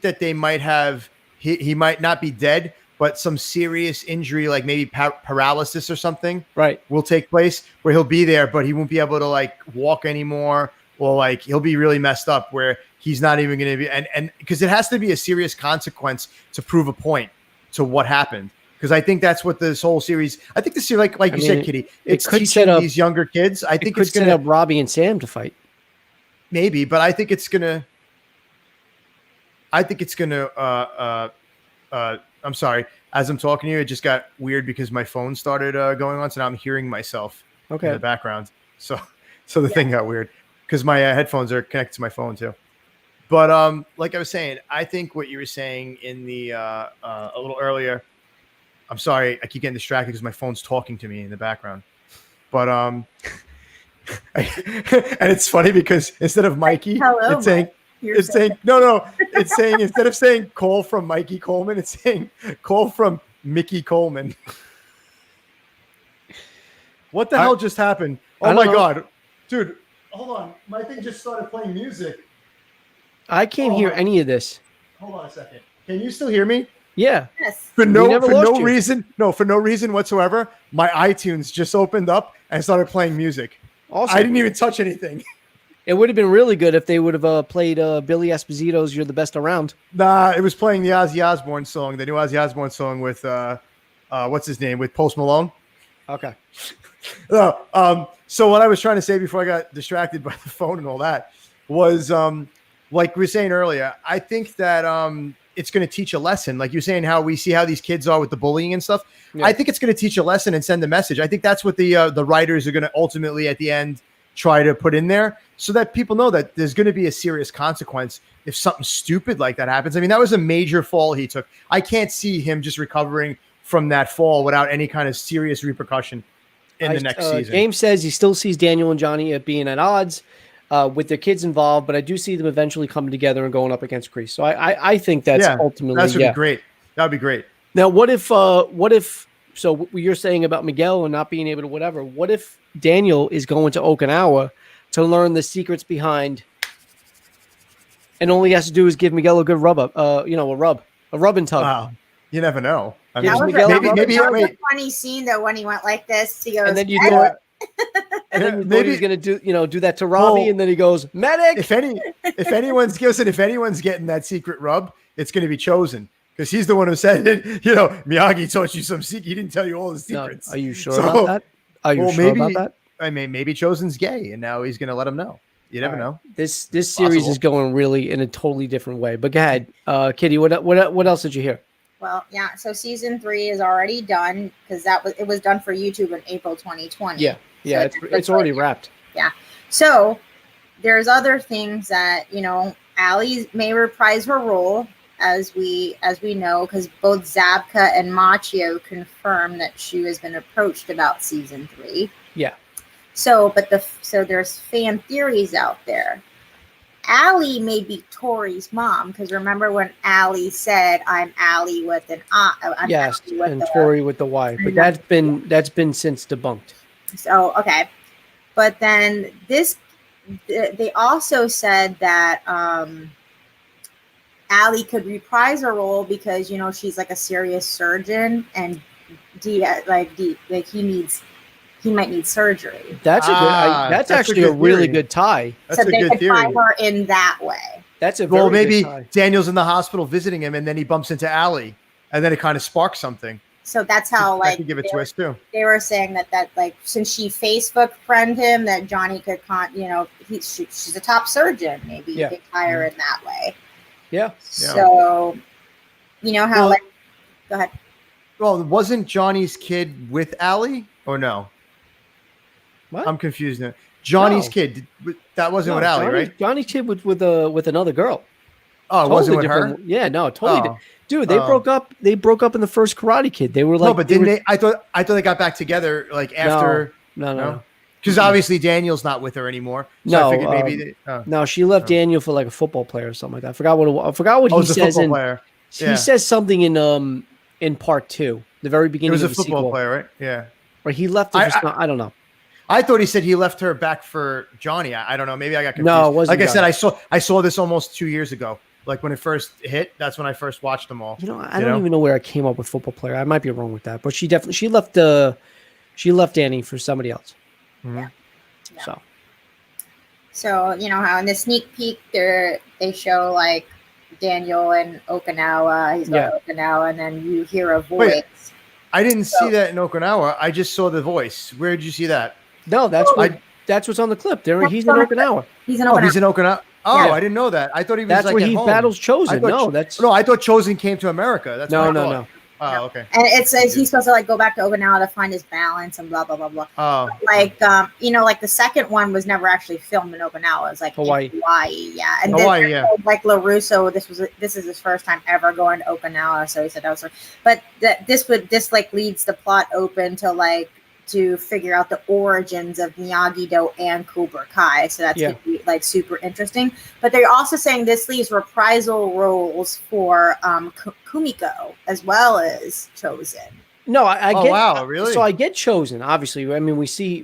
that they might have he might not be dead, but some serious injury, like maybe paralysis or something, right, will take place where he'll be there, but he won't be able to like walk anymore, or like he'll be really messed up where he's not even going to be. And because it has to be a serious consequence to prove a point to what happened. Because I think that's what this whole series. I think this series, like you said, Kitty, it's teaching these younger kids. I think it's going to set up Robbie and Sam to fight. Maybe, but I think it's gonna. I'm sorry. As I'm talking to you, it just got weird because my phone started going on, so now I'm hearing myself in the background. So the thing got weird because my headphones are connected to my phone too. But like I was saying, I think what you were saying in the a little earlier. I'm sorry, I keep getting distracted because my phone's talking to me in the background. But and it's funny because instead of Mikey, it's saying. It's saying no. It's saying instead of saying call from Mikey Coleman, it's saying call from Mickey Coleman. What the hell just happened? Oh my God, dude! Hold on, my thing just started playing music. I can't hear any of this. Hold on a second. Can you still hear me? Yeah. Yes. For no reason whatsoever, my iTunes just opened up and started playing music. Awesome. I didn't even touch anything. It would have been really good if they would have played Billy Esposito's "You're the Best Around." Nah, it was playing the Ozzy Osbourne song, the new Ozzy Osbourne song with what's his name, with Post Malone. Okay. So what I was trying to say before I got distracted by the phone and all that was, like we were saying earlier, I think that it's going to teach a lesson. Like you're saying, how we see how these kids are with the bullying and stuff. Yeah. I think it's going to teach a lesson and send a message. I think that's what the writers are going to ultimately at the end try to put in there, so that people know that there's going to be a serious consequence if something stupid like that happens. I mean, that was a major fall he took. I can't see him just recovering from that fall without any kind of serious repercussion in the next season. James says he still sees Daniel and Johnny being at odds with their kids involved, but I do see them eventually coming together and going up against Kreese. So I think that's ultimately that would be great. That would be great. Now, what if so what you're saying about Miguel and not being able to whatever? What if Daniel is going to Okinawa to learn the secrets behind, and all he has to do is give Miguel a good rub up, a rub and tug. Wow, you never know. I mean, maybe that was a funny scene though when he went like this. He goes, and then you do it. And then you thought he was going to do that to Robbie, and then he goes, medic. If anyone's getting that secret rub, it's going to be Chosen. Because he's the one who said it. Miyagi taught you some secret. He didn't tell you all the secrets. No, are you sure about that? Are you sure about that? I mean, maybe Chosen's gay, and now he's going to let him know. You never know. This series is going really in a totally different way. But go ahead, Kitty. What else did you hear? Well, yeah. So season 3 is already done because it was done for YouTube in April 2020. Yeah, So it's already wrapped. Yeah. So there's other things that, Allie may reprise her role, as we know, because both Zabka and Machio confirmed that she has been approached about season 3. Yeah. So there's fan theories out there. Allie may be Tori's mom, because remember when Allie said, "I'm Allie with an I." Yes, and Tori with the Y. But that's been since debunked. So okay, but then they also said that Allie could reprise her role because she's like a serious surgeon, and he might need surgery. That's that's actually a really good tie. That's a good theory. Tie her in that way. That's a very maybe good tie. Daniel's in the hospital visiting him, and then he bumps into Allie, and then it kind of sparks something. So that's how that could give a twist too. They were saying that since she Facebook friend him, that Johnny could she's a top surgeon. Maybe you could tie her in that way. Yeah. So, how go ahead. Well, wasn't Johnny's kid with Allie or no? What? I'm confused now. Johnny's kid, that wasn't with Allie, right? Johnny's kid was with another girl. Oh, it wasn't with her? Yeah, no, totally. Dude, they broke up. They broke up in the first Karate Kid. They were like, no, but didn't they? I thought they got back together like after. No. Because obviously Daniel's not with her anymore. So I figured maybe. No, she left Daniel for like a football player or something like that. I forgot what he says. He says something in part 2, the very beginning. It was of a the football sequel. player, right? Yeah. Or he left. I don't know. I thought he said he left her back for Johnny. I don't know. Maybe I got confused. No, it wasn't. Like I said, I saw this almost 2 years ago. Like when it first hit, that's when I first watched them all. I don't even know where I came up with football player. I might be wrong with that, but she left Danny for somebody else. Mm-hmm. Yeah. So how in the sneak peek they show like Daniel in Okinawa. He's going to Okinawa, and then you hear a voice. Wait, I didn't see that in Okinawa. I just saw the voice. Where did you see that? No, that's what's on the clip. He's in Okinawa. He's in Okinawa. Oh, he's in Okinawa. Oh, Yeah. I didn't know that. I thought he was That's like where at he home. battles Chosen. I thought Chosen came to America. That's no. Oh, okay. And it says he's supposed to like go back to Okinawa to find his balance and blah blah blah blah. Oh, like like the second one was never actually filmed in Okinawa. It was like Hawaii. Yeah. And Hawaii, then, like LaRusso, this is his first time ever going to Okinawa, so he said that was. But this leads the plot open to figure out the origins of Miyagi-Do and Cobra Kai. So that's going to be like super interesting. But they're also saying this leaves reprisal roles for Kumiko as well as Chosen. No, I get. Wow, really? So I get Chosen. Obviously, I mean, we see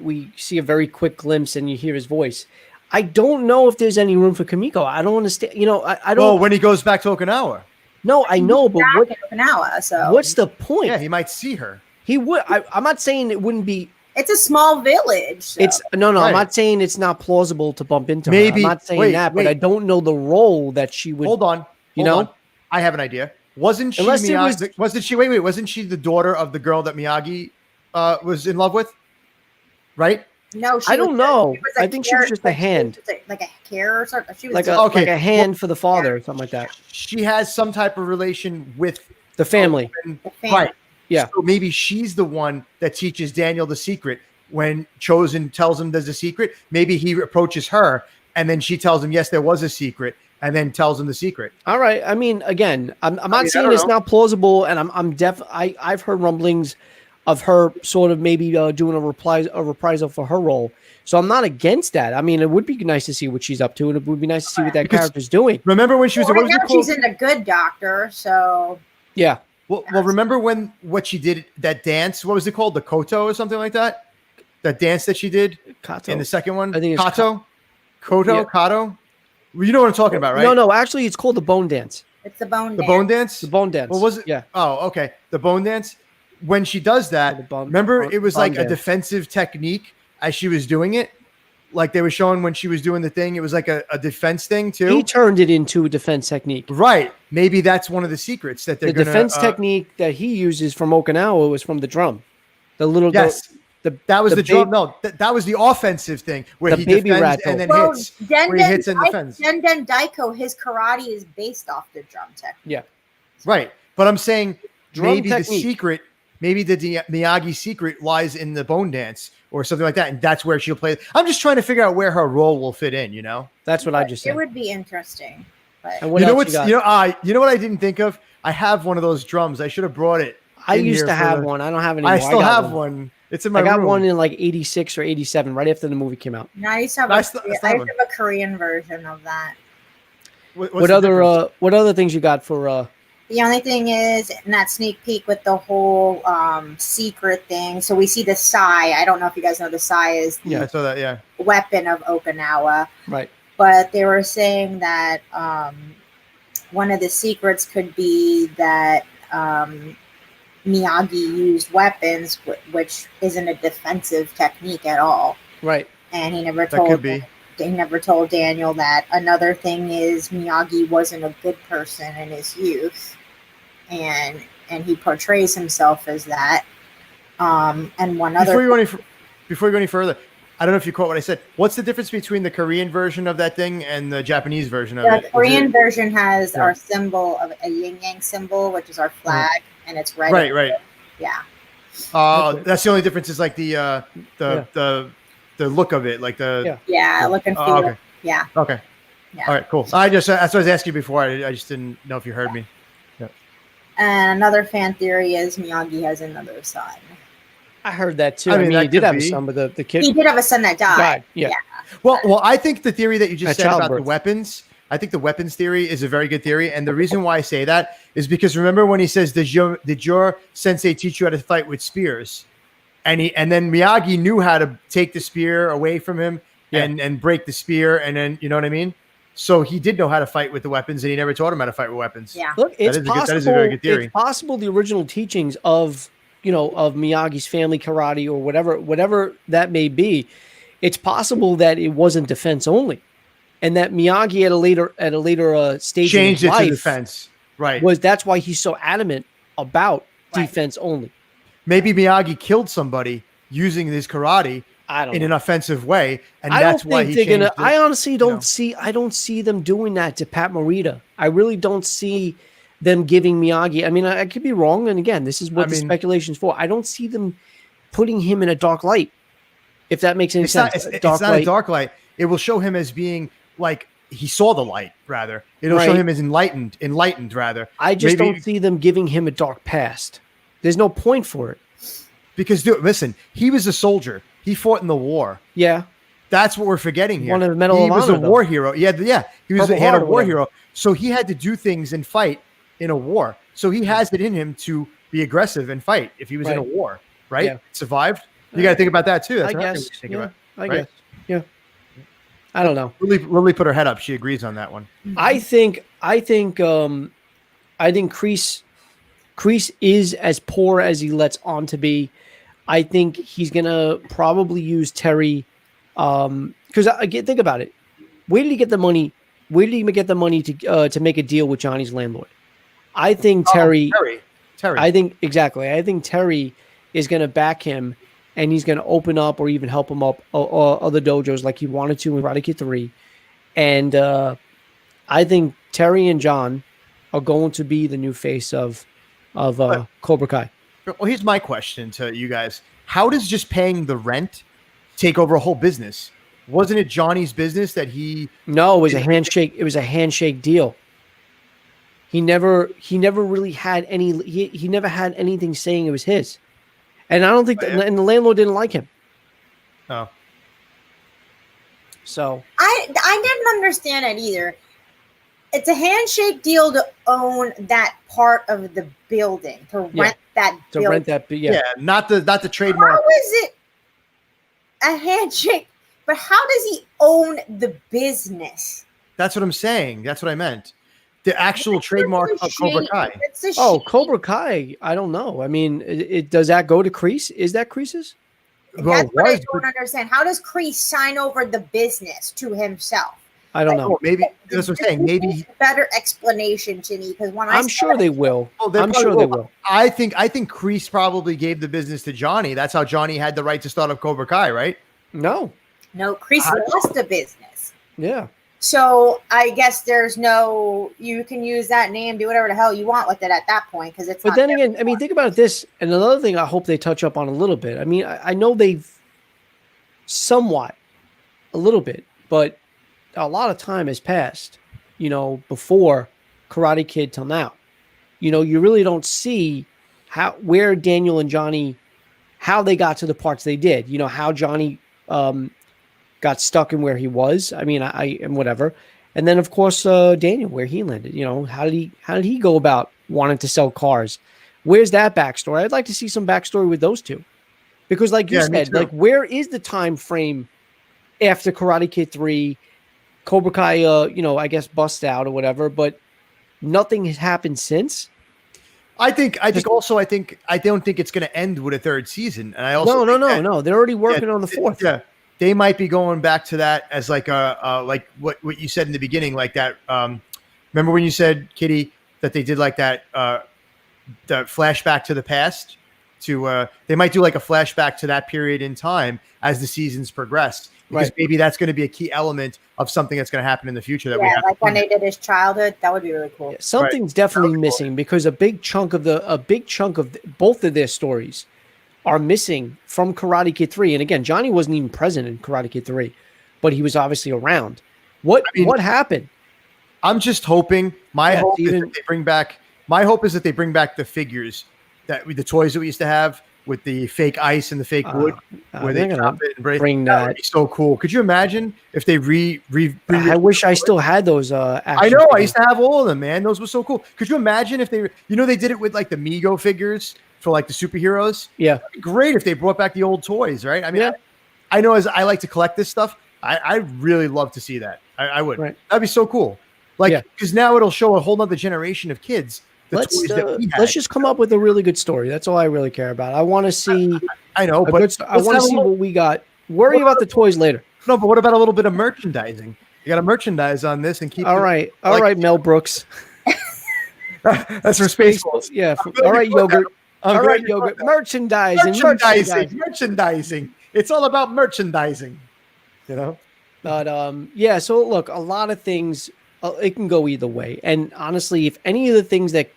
a very quick glimpse, and you hear his voice. I don't know if there's any room for Kumiko. I don't understand. I don't. Well, when he goes back to Okinawa. No, I know, but Okinawa. So what's the point? Yeah, he might see her. He would. I'm not saying it wouldn't be. It's a small village. So. It's no. Right. I'm not saying it's not plausible to bump into Maybe, her. I'm not saying that, but I don't know the role that she would. Hold on. I have an idea. Wasn't she Miyagi? Wasn't she? Wait. Wasn't she the daughter of the girl that Miyagi was in love with? Right? No, I don't know. I think she was just a hand, like a care or something. She was like a hand for the father or something like that. She has some type of relation with the family. Right? Yeah. So maybe she's the one that teaches Daniel the secret. When Chosen tells him there's a secret, maybe he approaches her, and then she tells him, yes, there was a secret, and then tells him the secret. All right. I mean, again, I'm not saying it's not plausible, and I've heard rumblings of her sort of maybe doing a reprisal for her role. So I'm not against that. I mean, it would be nice to see what she's up to, and it would be nice to see what that character's doing. Remember when she was she's in The Good Doctor, so yeah. Well, remember what she did, that dance? What was it called? The Koto or something like that? That dance that she did in the second one? I think it's Kato? Kato? Well, you know what I'm talking about, right? No. Actually, it's called the Bone Dance. It's the Bone Dance. The Bone Dance? The Bone Dance. Well, was it? Yeah. Oh, okay. The Bone Dance. When she does that, remember it was like a defensive technique as she was doing it? Like they were showing when she was doing the thing, it was like a defense thing too. He turned it into a defense technique. Right. Maybe that's one of the secrets that they're going to... The defense technique that he uses from Okinawa was from the drum. The little... Yes. That was the drum. No, that was the offensive thing where he defends and then hits. Where he hits and defends. Denden Daiko, his karate is based off the drum technique. Yeah. Right. But I'm saying maybe the secret maybe the Miyagi secret lies in the bone dance or something like that, and that's where she'll play. I'm just trying to figure out where her role will fit in. You know, that's what I just said. It would be interesting. But and what else you know what I didn't think of? I have one of those drums. I should have brought it. I used to have one. I don't have anymore. I still have one. It's in my room. I got one in like 86 or 87, right after the movie came out. No, I used to have a Korean version of that. What other things you got for the only thing is in that sneak peek with the whole secret thing. So we see the sai. I don't know if you guys know the sai is the I saw that, yeah. weapon of Okinawa. Right. But they were saying that one of the secrets could be that Miyagi used weapons, which isn't a defensive technique at all. Right. And he never told Daniel that. Another thing is Miyagi wasn't a good person in his youth, and he portrays himself as that. And one other before you go any further, I don't know if you caught what I said. What's the difference between the Korean version of that thing and the Japanese version of it? The Korean version has our symbol of a yin yang symbol, which is our flag, and it's red. Right. Yeah. That's the only difference. Is like the look of it, like the look and feel. Okay. Yeah. Okay. Yeah. All right. Cool. That's what I was asking before. I just didn't know if you heard me. Yeah. And another fan theory is Miyagi has another son. I heard that too. I mean he did have a son, but the kid. He did have a son that died. Yeah. Well, I think the theory that you just said about the weapons. I think the weapons theory is a very good theory, and the reason why I say that is because remember when he says, "Did your sensei teach you how to fight with spears?" And then Miyagi knew how to take the spear away from him and break the spear, and then you know what I mean. So he did know how to fight with the weapons, and he never taught him how to fight with weapons. Yeah, look, that is a very good theory. It's possible the original teachings of Miyagi's family karate or whatever that may be. It's possible that it wasn't defense only, and that Miyagi at a later stage changed in his life to defense. Right. That's why he's so adamant about defense only. Maybe Miyagi killed somebody using his karate in an offensive way, and that's why he changed it. I honestly don't see them doing that to Pat Morita. I really don't see them giving Miyagi. I mean, I could be wrong, and again, this is what the speculation's for. I don't see them putting him in a dark light. If that makes any sense. It's not a dark light. It will show him as being like he saw the light, rather. It'll show him as enlightened, rather. I just don't see them giving him a dark past. There's no point for it. Because, listen, he was a soldier. He fought in the war. Yeah. That's what we're forgetting here. One of the Medal of Honor, he was a war hero. Yeah. He had a war hero. So he had to do things and fight in a war. So he has it in him to be aggressive and fight if he was in a war, right? Yeah. Survived. You got to think about that too. That's I guess. I guess. Yeah. I don't know. Lily put her head up. She agrees on that one. I think Kreese is as poor as he lets on to be. I think he's gonna probably use Terry, because think about it. Where did he get the money? Where did he get the money to make a deal with Johnny's landlord? I think Terry. I think exactly. I think Terry is gonna back him, and he's gonna open up or even help him up other dojos like he wanted to in Karate Kid 3. And I think Terry and John are going to be the new face of Cobra Kai. Well, here's my question to you guys. How does just paying the rent take over a whole business? Wasn't it Johnny's business that he... No, it was a handshake. It was a handshake deal. He never really had any... He never had anything saying it was his. And I don't think... and the landlord didn't like him. Oh. So... I didn't understand it either. It's a handshake deal to own that part of the building, to rent that building. To rent that, yeah, not the trademark. How is it a handshake? But how does he own the business? That's what I'm saying. That's what I meant. The actual trademark of Cobra Kai. Cobra Kai. I don't know. I mean, does that go to Kreese? Is that Kreese's? That's what I don't understand. How does Kreese sign over the business to himself? I don't know. Maybe that's what I'm saying. Maybe better explanation to me because when I'm sure they will. I'm sure they will. I think Kreese probably gave the business to Johnny. That's how Johnny had the right to start up Cobra Kai, right? No, Kreese lost the business. Yeah. So I guess you can use that name, do whatever the hell you want with it at that point, because it's. But then again, I mean, think about this, and another thing I hope they touch up on a little bit. I mean, I know they've somewhat, a little bit, but a lot of time has passed, before Karate Kid till now. You really don't see where Daniel and Johnny, how they got to the parts they did. How Johnny got stuck in where he was. I mean, and whatever. And then of course Daniel, where he landed. How did he go about wanting to sell cars? Where's that backstory? I'd like to see some backstory with those two, because like you said, like where is the time frame after Karate Kid 3, Cobra Kai? I guess bust out or whatever, but nothing has happened since. I don't think it's going to end with a third season. And I also no. They're already working on the fourth. Yeah, they might be going back to that as like like what you said in the beginning, like that. Remember when you said, Kitty, that they did like that the flashback to the past? They might do like a flashback to that period in time as the seasons progress. Because maybe that's going to be a key element of something that's going to happen in the future. Like when they did his childhood, that would be really cool. Yeah, something's definitely missing, because a big chunk of both of their stories are missing from Karate Kid 3. And again, Johnny wasn't even present in Karate Kid 3, but he was obviously around. What happened? I'm just hoping. My hope is that they bring back the figures, the toys that we used to have, with the fake ice and the fake wood, where they drop it and bring that. Would be so cool. Could you imagine if they I wish I still had those. I know. I used to have all of them, man. Those were so cool. Could you imagine if they did it with like the Mego figures for like the superheroes? Yeah, it'd be great if they brought back the old toys, right? I mean, I know as I like to collect this stuff, I really love to see that. I would. Right. That'd be so cool. Like, because now it'll show a whole nother generation of kids. Let's just come up with a really good story. That's all I really care about. I want to see. I know, but I want to see what we got. Worry about the toys later. No, but what about a little bit of merchandising? You got to merchandise on this and keep. All right, Mel Brooks. That's for Spaceballs. Yeah. All right, yogurt. All right, yogurt. Merchandising. It's all about merchandising. But So look, a lot of things. It can go either way. And honestly, if any of the things that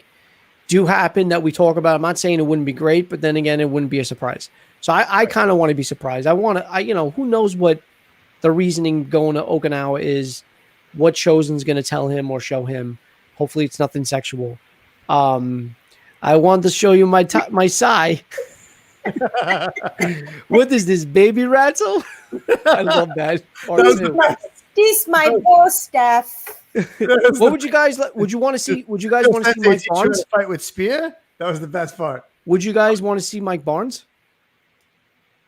do happen that we talk about, I'm not saying it wouldn't be great, but then again, it wouldn't be a surprise. So I kind of want to be surprised. Who knows what the reasoning going to Okinawa is, what Chosen's going to tell him or show him. Hopefully it's nothing sexual. I want to show you my sai. What is this, baby rattle? I love that. This my boss stuff. What would you guys want to see? Would you guys want to see Mike Barnes fight with Spear? That was the best part. Would you guys want to see Mike Barnes?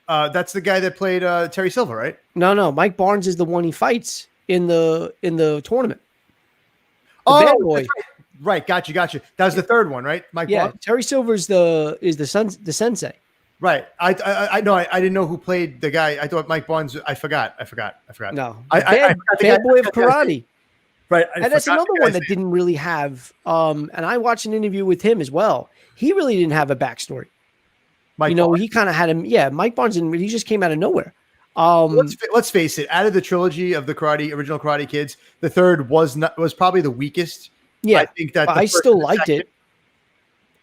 That's the guy that played Terry Silver, right? No. Mike Barnes is the one he fights in the tournament. Bad boy. Right. Got you. That was the third one, right? Mike Barnes? Terry Silver is the sensei. Right. I know. I didn't know who played the guy. I thought Mike Barnes. I forgot. No. Bad boy of karate. Right. And that's another one that didn't really have. And I watched an interview with him as well. He really didn't have a backstory. Barnes. He kind of had him. Yeah, Mike Barnes didn't. He just came out of nowhere. Let's face it. Out of the trilogy of the original Karate Kids, the third was probably the weakest. Yeah, I think that I still liked it.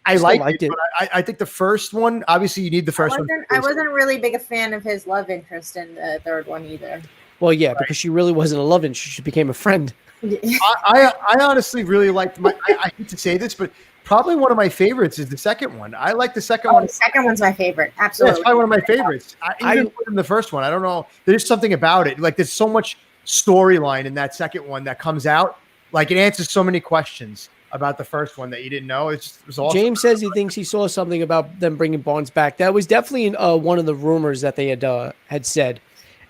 I liked it. But I think the first one, obviously you need the first one. I wasn't really big a fan of his love interest in the third one either. Well, yeah, because she really wasn't a love interest. She became a friend. I honestly really liked I hate to say this, but probably one of my favorites is the second one. I like the second one. The second one's my favorite. Absolutely. Yeah, it's probably one of my favorites. Even more than the first one. I don't know. There's something about it. Like there's so much storyline in that second one that comes out. Like it answers so many questions about the first one that you didn't know. It was awesome. James says he thinks he saw something about them bringing Barnes back. That was definitely one of the rumors that they had said.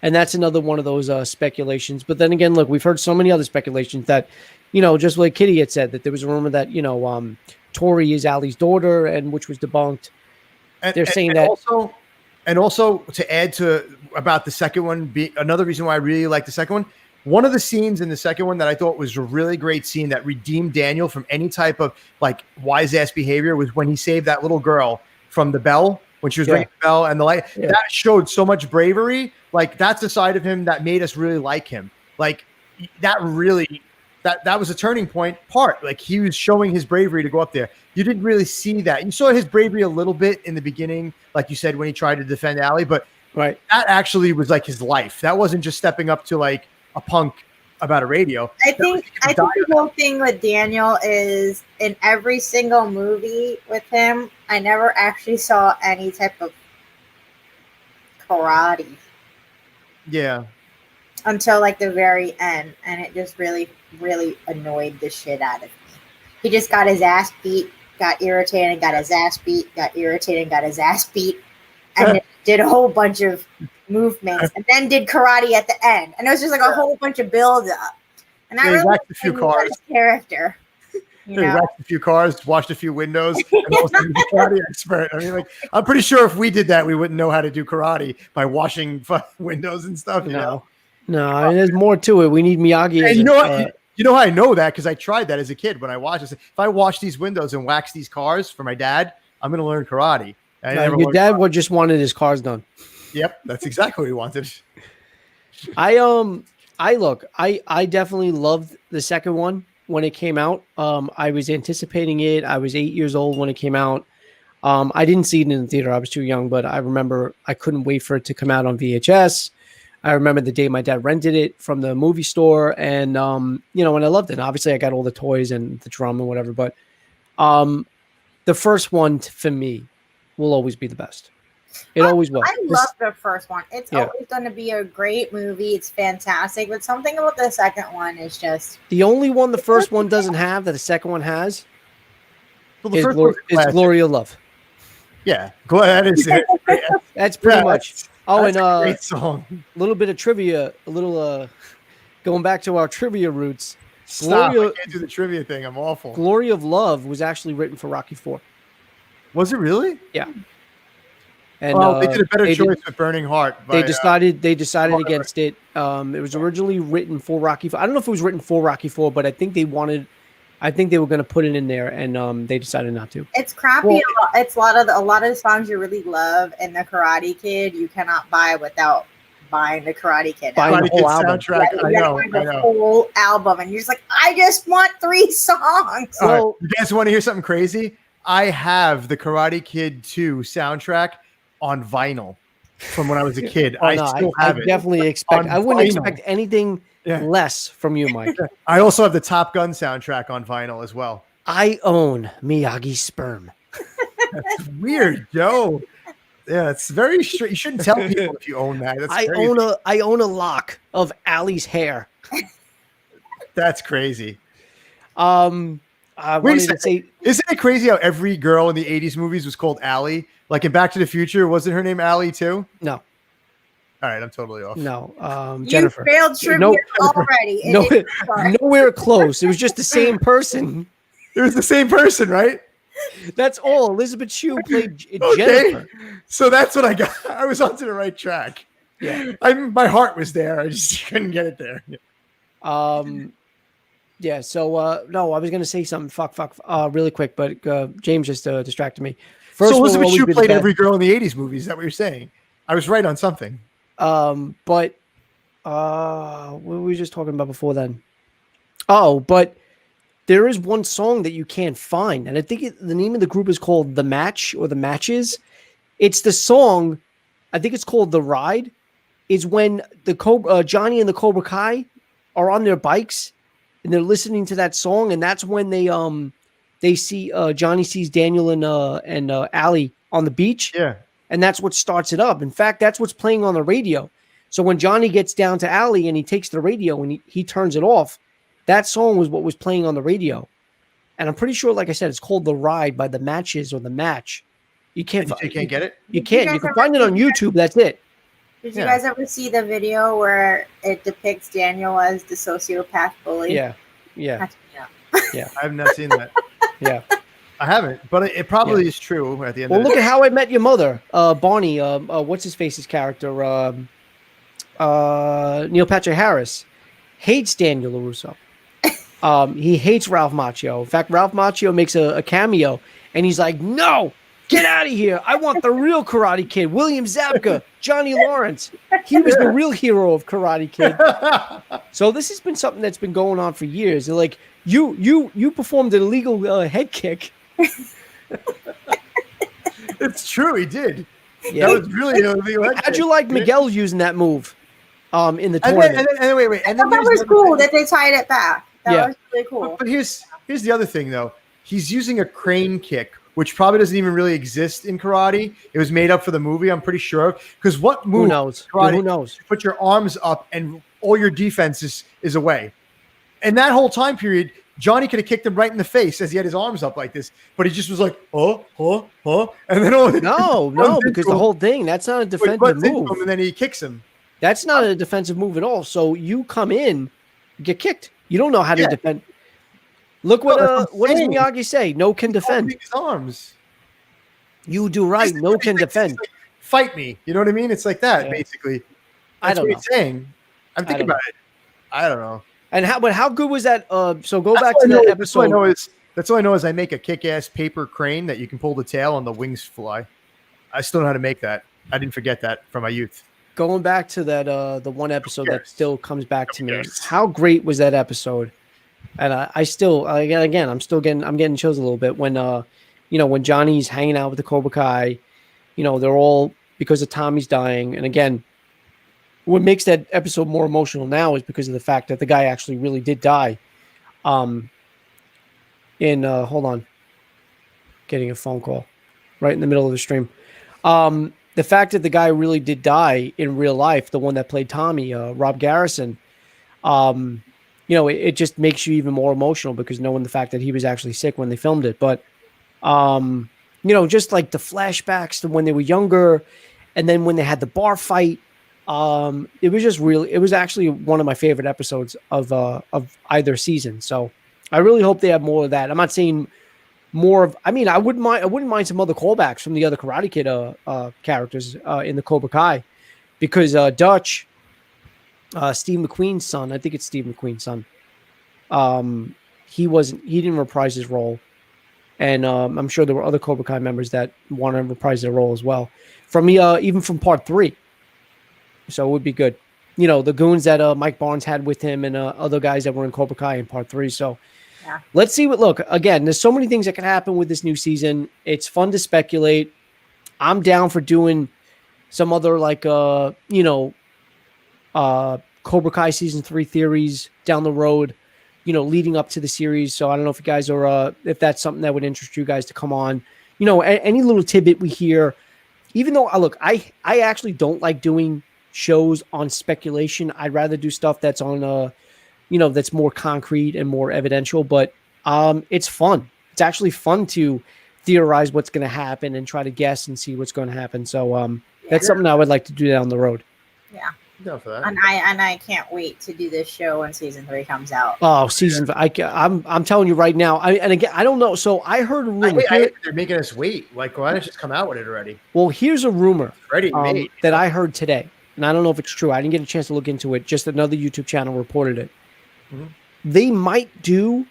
And that's another one of those speculations. But then again, look, we've heard so many other speculations that, just like Kitty had said, that there was a rumor that, Tori is Ali's daughter, and which was debunked. They're saying that. Also to add to about the second one, another reason why I really like the second one, one of the scenes in the second one that I thought was a really great scene that redeemed Daniel from any type of like wise ass behavior was when he saved that little girl from the bell when she was ringing the bell and the light. Yeah. That showed so much bravery. Like that's the side of him that made us really like him. Like that really that was a turning point part. Like he was showing his bravery to go up there. You didn't really see that. You saw his bravery a little bit in the beginning, like you said, when he tried to defend Ali, but right, that actually was like his life. That wasn't just stepping up to like a punk about a radio. I think the whole thing with Daniel is in every single movie with him, I never actually saw any type of karate. Yeah. Until like the very end, and it just really, really annoyed the shit out of me. He just got his ass beat, got irritated, got his ass beat, got irritated, got his ass beat, and then did a whole bunch of movements, and then did karate at the end, and it was just like a whole bunch of build up. And I really whacked a few cars. His character. He whacked a few cars, washed a few windows, and also was a karate expert. I mean, like, I'm pretty sure if we did that, we wouldn't know how to do karate by washing windows and stuff. You know? No, I mean, there's more to it. We need Miyagi. And you know what? You know how I know that? Because I tried that as a kid when I watched this. If I wash these windows and wax these cars for my dad, I'm going to learn karate. Your dad just wanted his cars done. Yep, that's exactly what he wanted. I definitely loved the second one when it came out. I was anticipating it. I was 8 years old when it came out. I didn't see it in the theater. I was too young, but I remember I couldn't wait for it to come out on VHS. I remember the day my dad rented it from the movie store, and and I loved it. And obviously, I got all the toys and the drum and whatever. But the first one for me will always be the best. It always will. I love the first one. It's always going to be a great movie. It's fantastic, but something about the second one is just the only one the first one doesn't have that the second one has. Well, is Glory of Love. Yeah, that is it. That's pretty much. Oh, that's and a great song. A little bit of trivia, going back to our trivia roots. Stop! I can't do the trivia thing. I'm awful. Glory of Love was actually written for Rocky IV. Was it really? Yeah. And they did a better choice with Burning Heart. They decided against it. It was originally written for Rocky IV. I don't know if it was written for Rocky IV, but I think they were going to put it in there, and they decided not to. It's crappy. Well, it's a lot of the songs you really love, and the Karate Kid you cannot buy without buying the Karate Kid. Buying the whole album. Soundtrack. I know. The whole album, and you're just like, I just want 3 songs. Well, you guys want to hear something crazy? I have the Karate Kid 2 soundtrack on vinyl from when I was a kid. I definitely expect. I wouldn't expect anything less from you, Mike. I also have the Top Gun soundtrack on vinyl as well. I own Miyagi's sperm. That's weird, Joe. Yeah, it's very strange. You shouldn't tell people if you own that. That's crazy. I own a lock of Ali's hair. That's crazy. I wanted to say, isn't it crazy how every girl in the 80s movies was called Ali? Like in Back to the Future, wasn't her name Ali too? No. All right, I'm totally off. No, Jennifer. You failed trivia already. Nowhere close. It was just the same person. It was the same person, right? That's all. Elizabeth Shue played Jennifer. So that's what I got. I was onto the right track. Yeah. My heart was there. I just couldn't get it there. Yeah. So no, I was gonna say something. Fuck. Really quick, but James just distracted me. First, so Elizabeth Shue played every girl in the 80s movies. Is that what you're saying? I was right on something. But what were we just talking about before then? Oh, but there is one song that you can't find, and I think the name of the group is called The Match or The Matches. It's the song, I think it's called The Ride. Is when the Johnny and the Cobra Kai are on their bikes and they're listening to that song, and that's when they see Johnny sees Daniel and Ali on the beach. Yeah. And that's what starts it up. In fact, that's what's playing on the radio. So when Johnny gets down to Ali and he takes the radio and he turns it off, that song was what was playing on the radio. And I'm pretty sure, like I said, it's called The Ride by The Matches or The Match. You can't get it? You can't. You can find it on YouTube. That's it. Did you guys ever see the video where it depicts Daniel as the sociopath bully? Yeah. I have not seen that. Yeah. I haven't, but it probably is true at the end of it. Well, look at How I Met Your Mother. Barney, what's his face's character? Neil Patrick Harris hates Daniel LaRusso. He hates Ralph Macchio. In fact, Ralph Macchio makes a cameo, and he's like, no, Get out of here. I want the real Karate Kid. William Zabka, Johnny Lawrence. He was the real hero of Karate Kid. So this has been something that's been going on for years. They're like, you performed an illegal head kick. It's true, he did. Yeah. That was really an illegal head How'd kick. you like Miguel using that move in the tournament? Wait. I thought that was cool that they tied it back. That was really cool. But here's the other thing, though. He's using a crane kick, which probably doesn't even really exist in karate. It was made up for the movie, I'm pretty sure. Because what move? Who knows? Karate, Who knows? You put your arms up and all your defense is away. And that whole time period, Johnny could have kicked him right in the face as he had his arms up like this, but he just was like, and then no, because the whole thing, that's not a defensive move. And then he kicks him. That's not a defensive move at all. So you come in, get kicked. You don't know how to defend. Look what does Miyagi say? No can defend. His arms. You do right. No can defend. Like, fight me. You know what I mean? It's like that, basically. That's what he's saying. I'm thinking about it. I don't know. And how good was that? So go back to that episode. That's all I know is I make a kick-ass paper crane that you can pull the tail and the wings fly. I still know how to make that. I didn't forget that from my youth. Going back to that, the one episode that still comes back to me. How great was that episode? And I still, again, I'm getting chills a little bit when, when Johnny's hanging out with the Cobra Kai, they're all because of Tommy's dying. And again, what makes that episode more emotional now is because of the fact that the guy actually really did die. Hold on, getting a phone call right in the middle of the stream. The fact that the guy really did die in real life, the one that played Tommy, Rob Garrison, it just makes you even more emotional because knowing the fact that he was actually sick when they filmed it. But, just like the flashbacks to when they were younger and then when they had the bar fight, it was actually one of my favorite episodes of either season. So I really hope they have more of that. I'm not saying more of, I wouldn't mind some other callbacks from the other Karate Kid characters in the Cobra Kai because Dutch, Steve McQueen's son, I think it's Steve McQueen's son. He didn't reprise his role. And I'm sure there were other Cobra Kai members that want to reprise their role as well. Even from part 3. So it would be good. The goons that Mike Barnes had with him and other guys that were in Cobra Kai in part 3. So let's see again, there's so many things that can happen with this new season. It's fun to speculate. I'm down for doing some other Cobra Kai season 3 theories down the road, leading up to the series. So I don't know if you guys are, if that's something that would interest you guys to come on, any little tidbit we hear, even though I actually don't like doing shows on speculation. I'd rather do stuff that's on, that's more concrete and more evidential, but it's fun. It's actually fun to theorize what's going to happen and try to guess and see what's going to happen. So that's something I would like to do down the road. Yeah. Go for that. And I can't wait to do this show when season 3 comes out. Oh, I'm telling you right now. I don't know. So I heard a rumor. They're making us wait. Like, why don't you just come out with it already? Well, here's a rumor Ready, that I heard today, and I don't know if it's true. I didn't get a chance to look into it. Just another YouTube channel reported it. Mm-hmm. They might do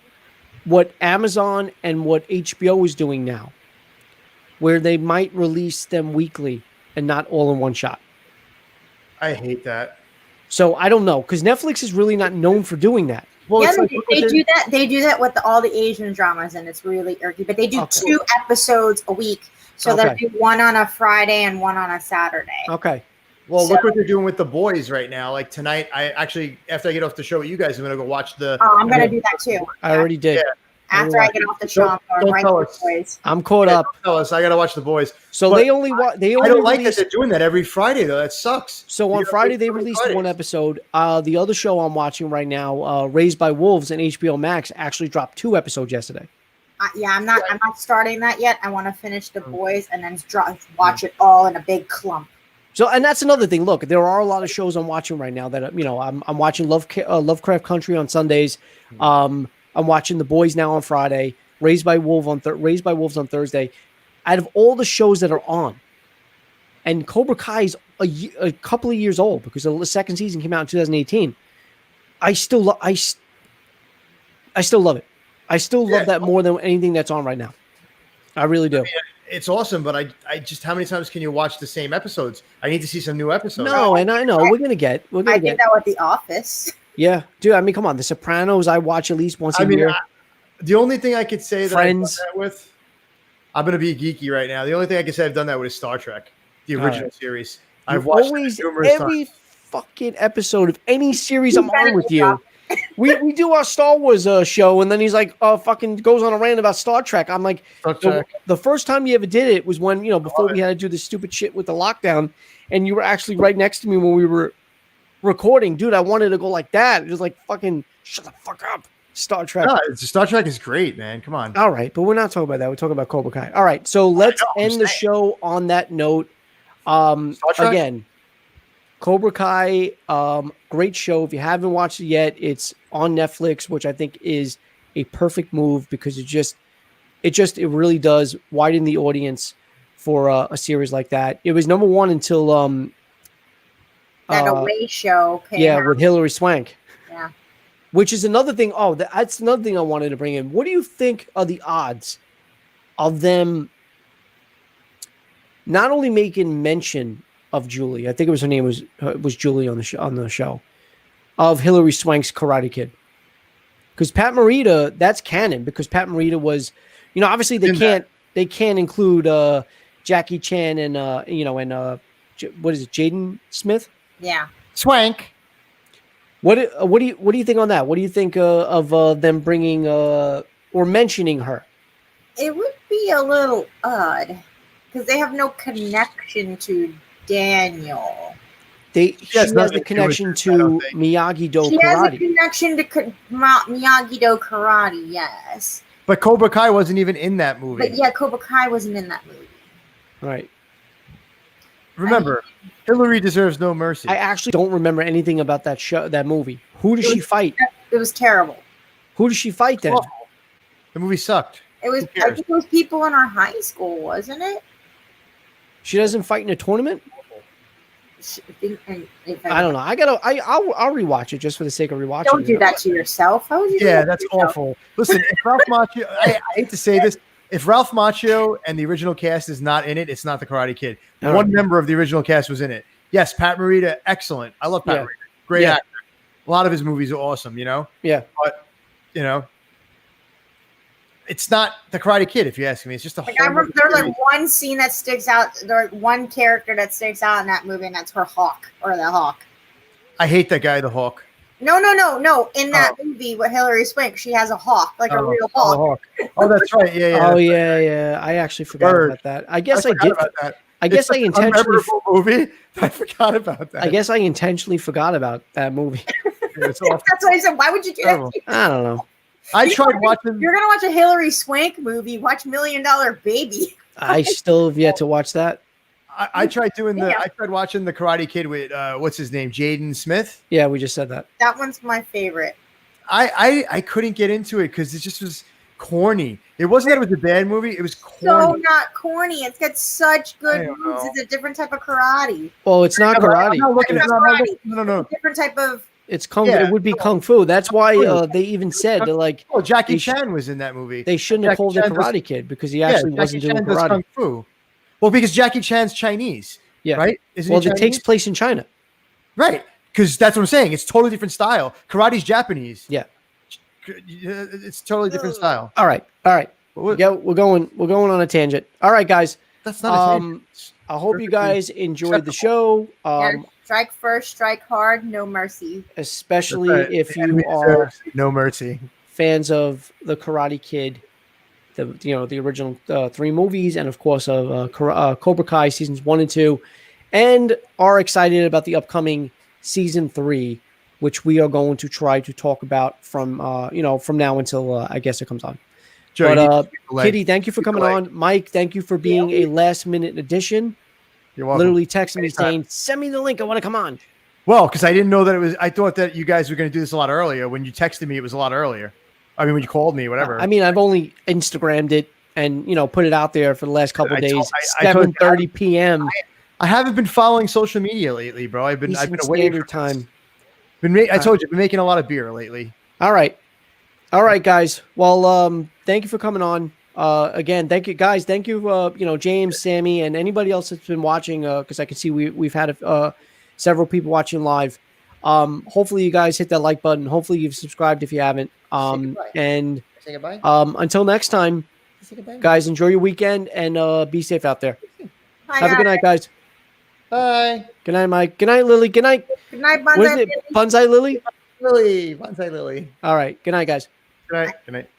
what Amazon and what HBO is doing now, where they might release them weekly and not all in one shot. I hate that. So I don't know, because Netflix is really not known for doing that. Well, yeah, they do that. They do that with all the Asian dramas, and it's really irky. But they do 2 episodes a week, so they'll do one on a Friday and one on a Saturday. Okay. Well, look what they're doing with The Boys right now. Like tonight, after I get off the show with you guys, I'm going to go watch the. Oh, I'm going to do that too. I already did. Yeah. After I get off the show, I'm right to The Boys. I'm caught up. Tell us, I got to watch The Boys. So but they only I don't like that they're doing that every Friday though. That sucks. So on Friday they released one episode. The other show I'm watching right now, Raised by Wolves, and HBO Max actually dropped 2 episodes yesterday. I'm not starting that yet. I want to finish The Boys and then watch it all in a big clump. So, and that's another thing. Look, there are a lot of shows I'm watching right now that I'm watching Lovecraft Country on Sundays. I'm watching The Boys now on Friday. Raised by Wolves on Thursday. Out of all the shows that are on, and Cobra Kai is a couple of years old because the second season came out in 2018. I still love it. I still love that more than anything that's on right now. I really do. it's awesome, but I just how many times can you watch the same episodes? I need to see some new episodes. No, and I know we're gonna get. I did that with The Office. Yeah, dude. I mean, come on, The Sopranos. I watch at least once a year. The only thing I could say that Friends. I've done that with, I'm gonna be geeky right now. The only thing I can say I've done that with is Star Trek, the original series. I've watched every fucking episode of any series I'm on with you. We do our Star Wars show, and then he's like, fucking goes on a rant about Star Trek. I'm like, the first time you ever did it was when, before we had to do this stupid shit with the lockdown, and you were actually right next to me when we were recording. Dude, I wanted to go like that. It was like, fucking shut the fuck up. Star Trek. No, Star Trek is great, man. Come on. All right, but we're not talking about that. We're talking about Cobra Kai. All right, so let's end the show on that note. Again, Cobra Kai, great show. If you haven't watched it yet, it's on Netflix, which I think is a perfect move because it really does widen the audience for a series like that. It was number one until that Away show came out. with Hilary Swank. Yeah. Which is another thing. Oh, that's another thing I wanted to bring in. What do you think are the odds of them not only making mention of Julie? I think it was her name was Julie on the show of Hilary Swank's Karate Kid. Because Pat Morita, that's canon. Because Pat Morita was, obviously they can't include Jackie Chan and what is it, Jaden Smith? Yeah, Swank. What do you think on that? What do you think of them bringing or mentioning her? It would be a little odd because they have no connection to Daniel. She has the connection to Miyagi-Do karate. She has a connection to Miyagi-Do karate, yes. But Cobra Kai wasn't even in that movie. But yeah, Cobra Kai wasn't in that movie. Right. Remember, Hillary deserves no mercy. I actually don't remember anything about that movie. Who does she fight? It was terrible. Who does she fight then? The movie sucked. I think it was people in our high school, wasn't it? She doesn't fight in a tournament? I don't know. I'll rewatch it just for the sake of rewatching. Don't do that to yourself. How would you? Yeah, that's awful. Listen, if Ralph Macchio, I hate to say this, if Ralph Macchio and the original cast is not in it, it's not the Karate Kid. One member of the original cast was in it. Yes, Pat Morita, excellent. I love Pat Morita. Great actor. A lot of his movies are awesome, Yeah. But it's not the Karate Kid, if you ask me. It's just a whole. I remember there's like one scene that sticks out. There's one character that sticks out in that movie, and that's her Hawk or the Hawk. I hate that guy, the Hawk. No. In that movie with Hilary Swank, she has a hawk, like a real hawk. Oh, that's right. Yeah. Oh, yeah. I actually forgot about that. I guess I did. I guess I intentionally. Movie. I forgot about that. I guess I intentionally forgot about that movie. That's what I said. Why would you do that? I don't know. I tried watching. You're gonna watch a Hilary Swank movie. Watch $1 Million Baby. I still have yet to watch that. I tried I tried watching the Karate Kid with what's his name, Jaden Smith. Yeah, we just said that. That one's my favorite. I couldn't get into it because it just was corny. It wasn't that it was a bad movie. It was corny. So not corny. It's got such good moves. It's a different type of karate. Well, it's not karate. No. Different type of. It's kung. It would be kung fu. That's why they even said they're like. Oh, Jackie Chan was in that movie. They shouldn't have called it Karate Kid because he actually wasn't doing karate. Kung fu. Well, because Jackie Chan's Chinese. Yeah. Right. It takes place in China. Right. Because that's what I'm saying. It's totally different style. Karate's Japanese. Yeah. It's totally different style. All right. We're going on a tangent. All right, guys. That's not a tangent. I hope you guys enjoyed the show. Strike first, strike hard, no mercy. Especially if you are no mercy fans of the Karate Kid, the original 3 movies, and of course of Cobra Kai seasons 1 and 2, and are excited about the upcoming season 3, which we are going to try to talk about from now until I guess it comes on. Joe, but Kitty, thank you for coming on. Mike, thank you for being a last minute addition. You're welcome. Literally texting me saying, "Send me the link. I want to come on." Well, because I didn't know that it was. I thought that you guys were going to do this a lot earlier. When you texted me, it was a lot earlier. I mean, when you called me, whatever. I mean, I've only Instagrammed it and put it it out there for the last couple of days. 7:30 p.m. I haven't been following social media lately, bro. I've been away from time. I told you, I've been making a lot of beer lately. All right, guys. Well, thank you for coming on. again, thank you guys. Thank you, James, Sammy, and anybody else that's been watching. Because I can see we've had several people watching live. Hopefully you guys hit that like button. Hopefully you've subscribed if you haven't. And say goodbye. Until next time, guys, enjoy your weekend and be safe out there. Bye, Have a good night, guys. Bye. Good night, Mike. Good night, Lily. Good night. Good night, What is it? Bonsai Lily? Lily. Bonsai Lily. All right. Good night, guys. Good night. Good night.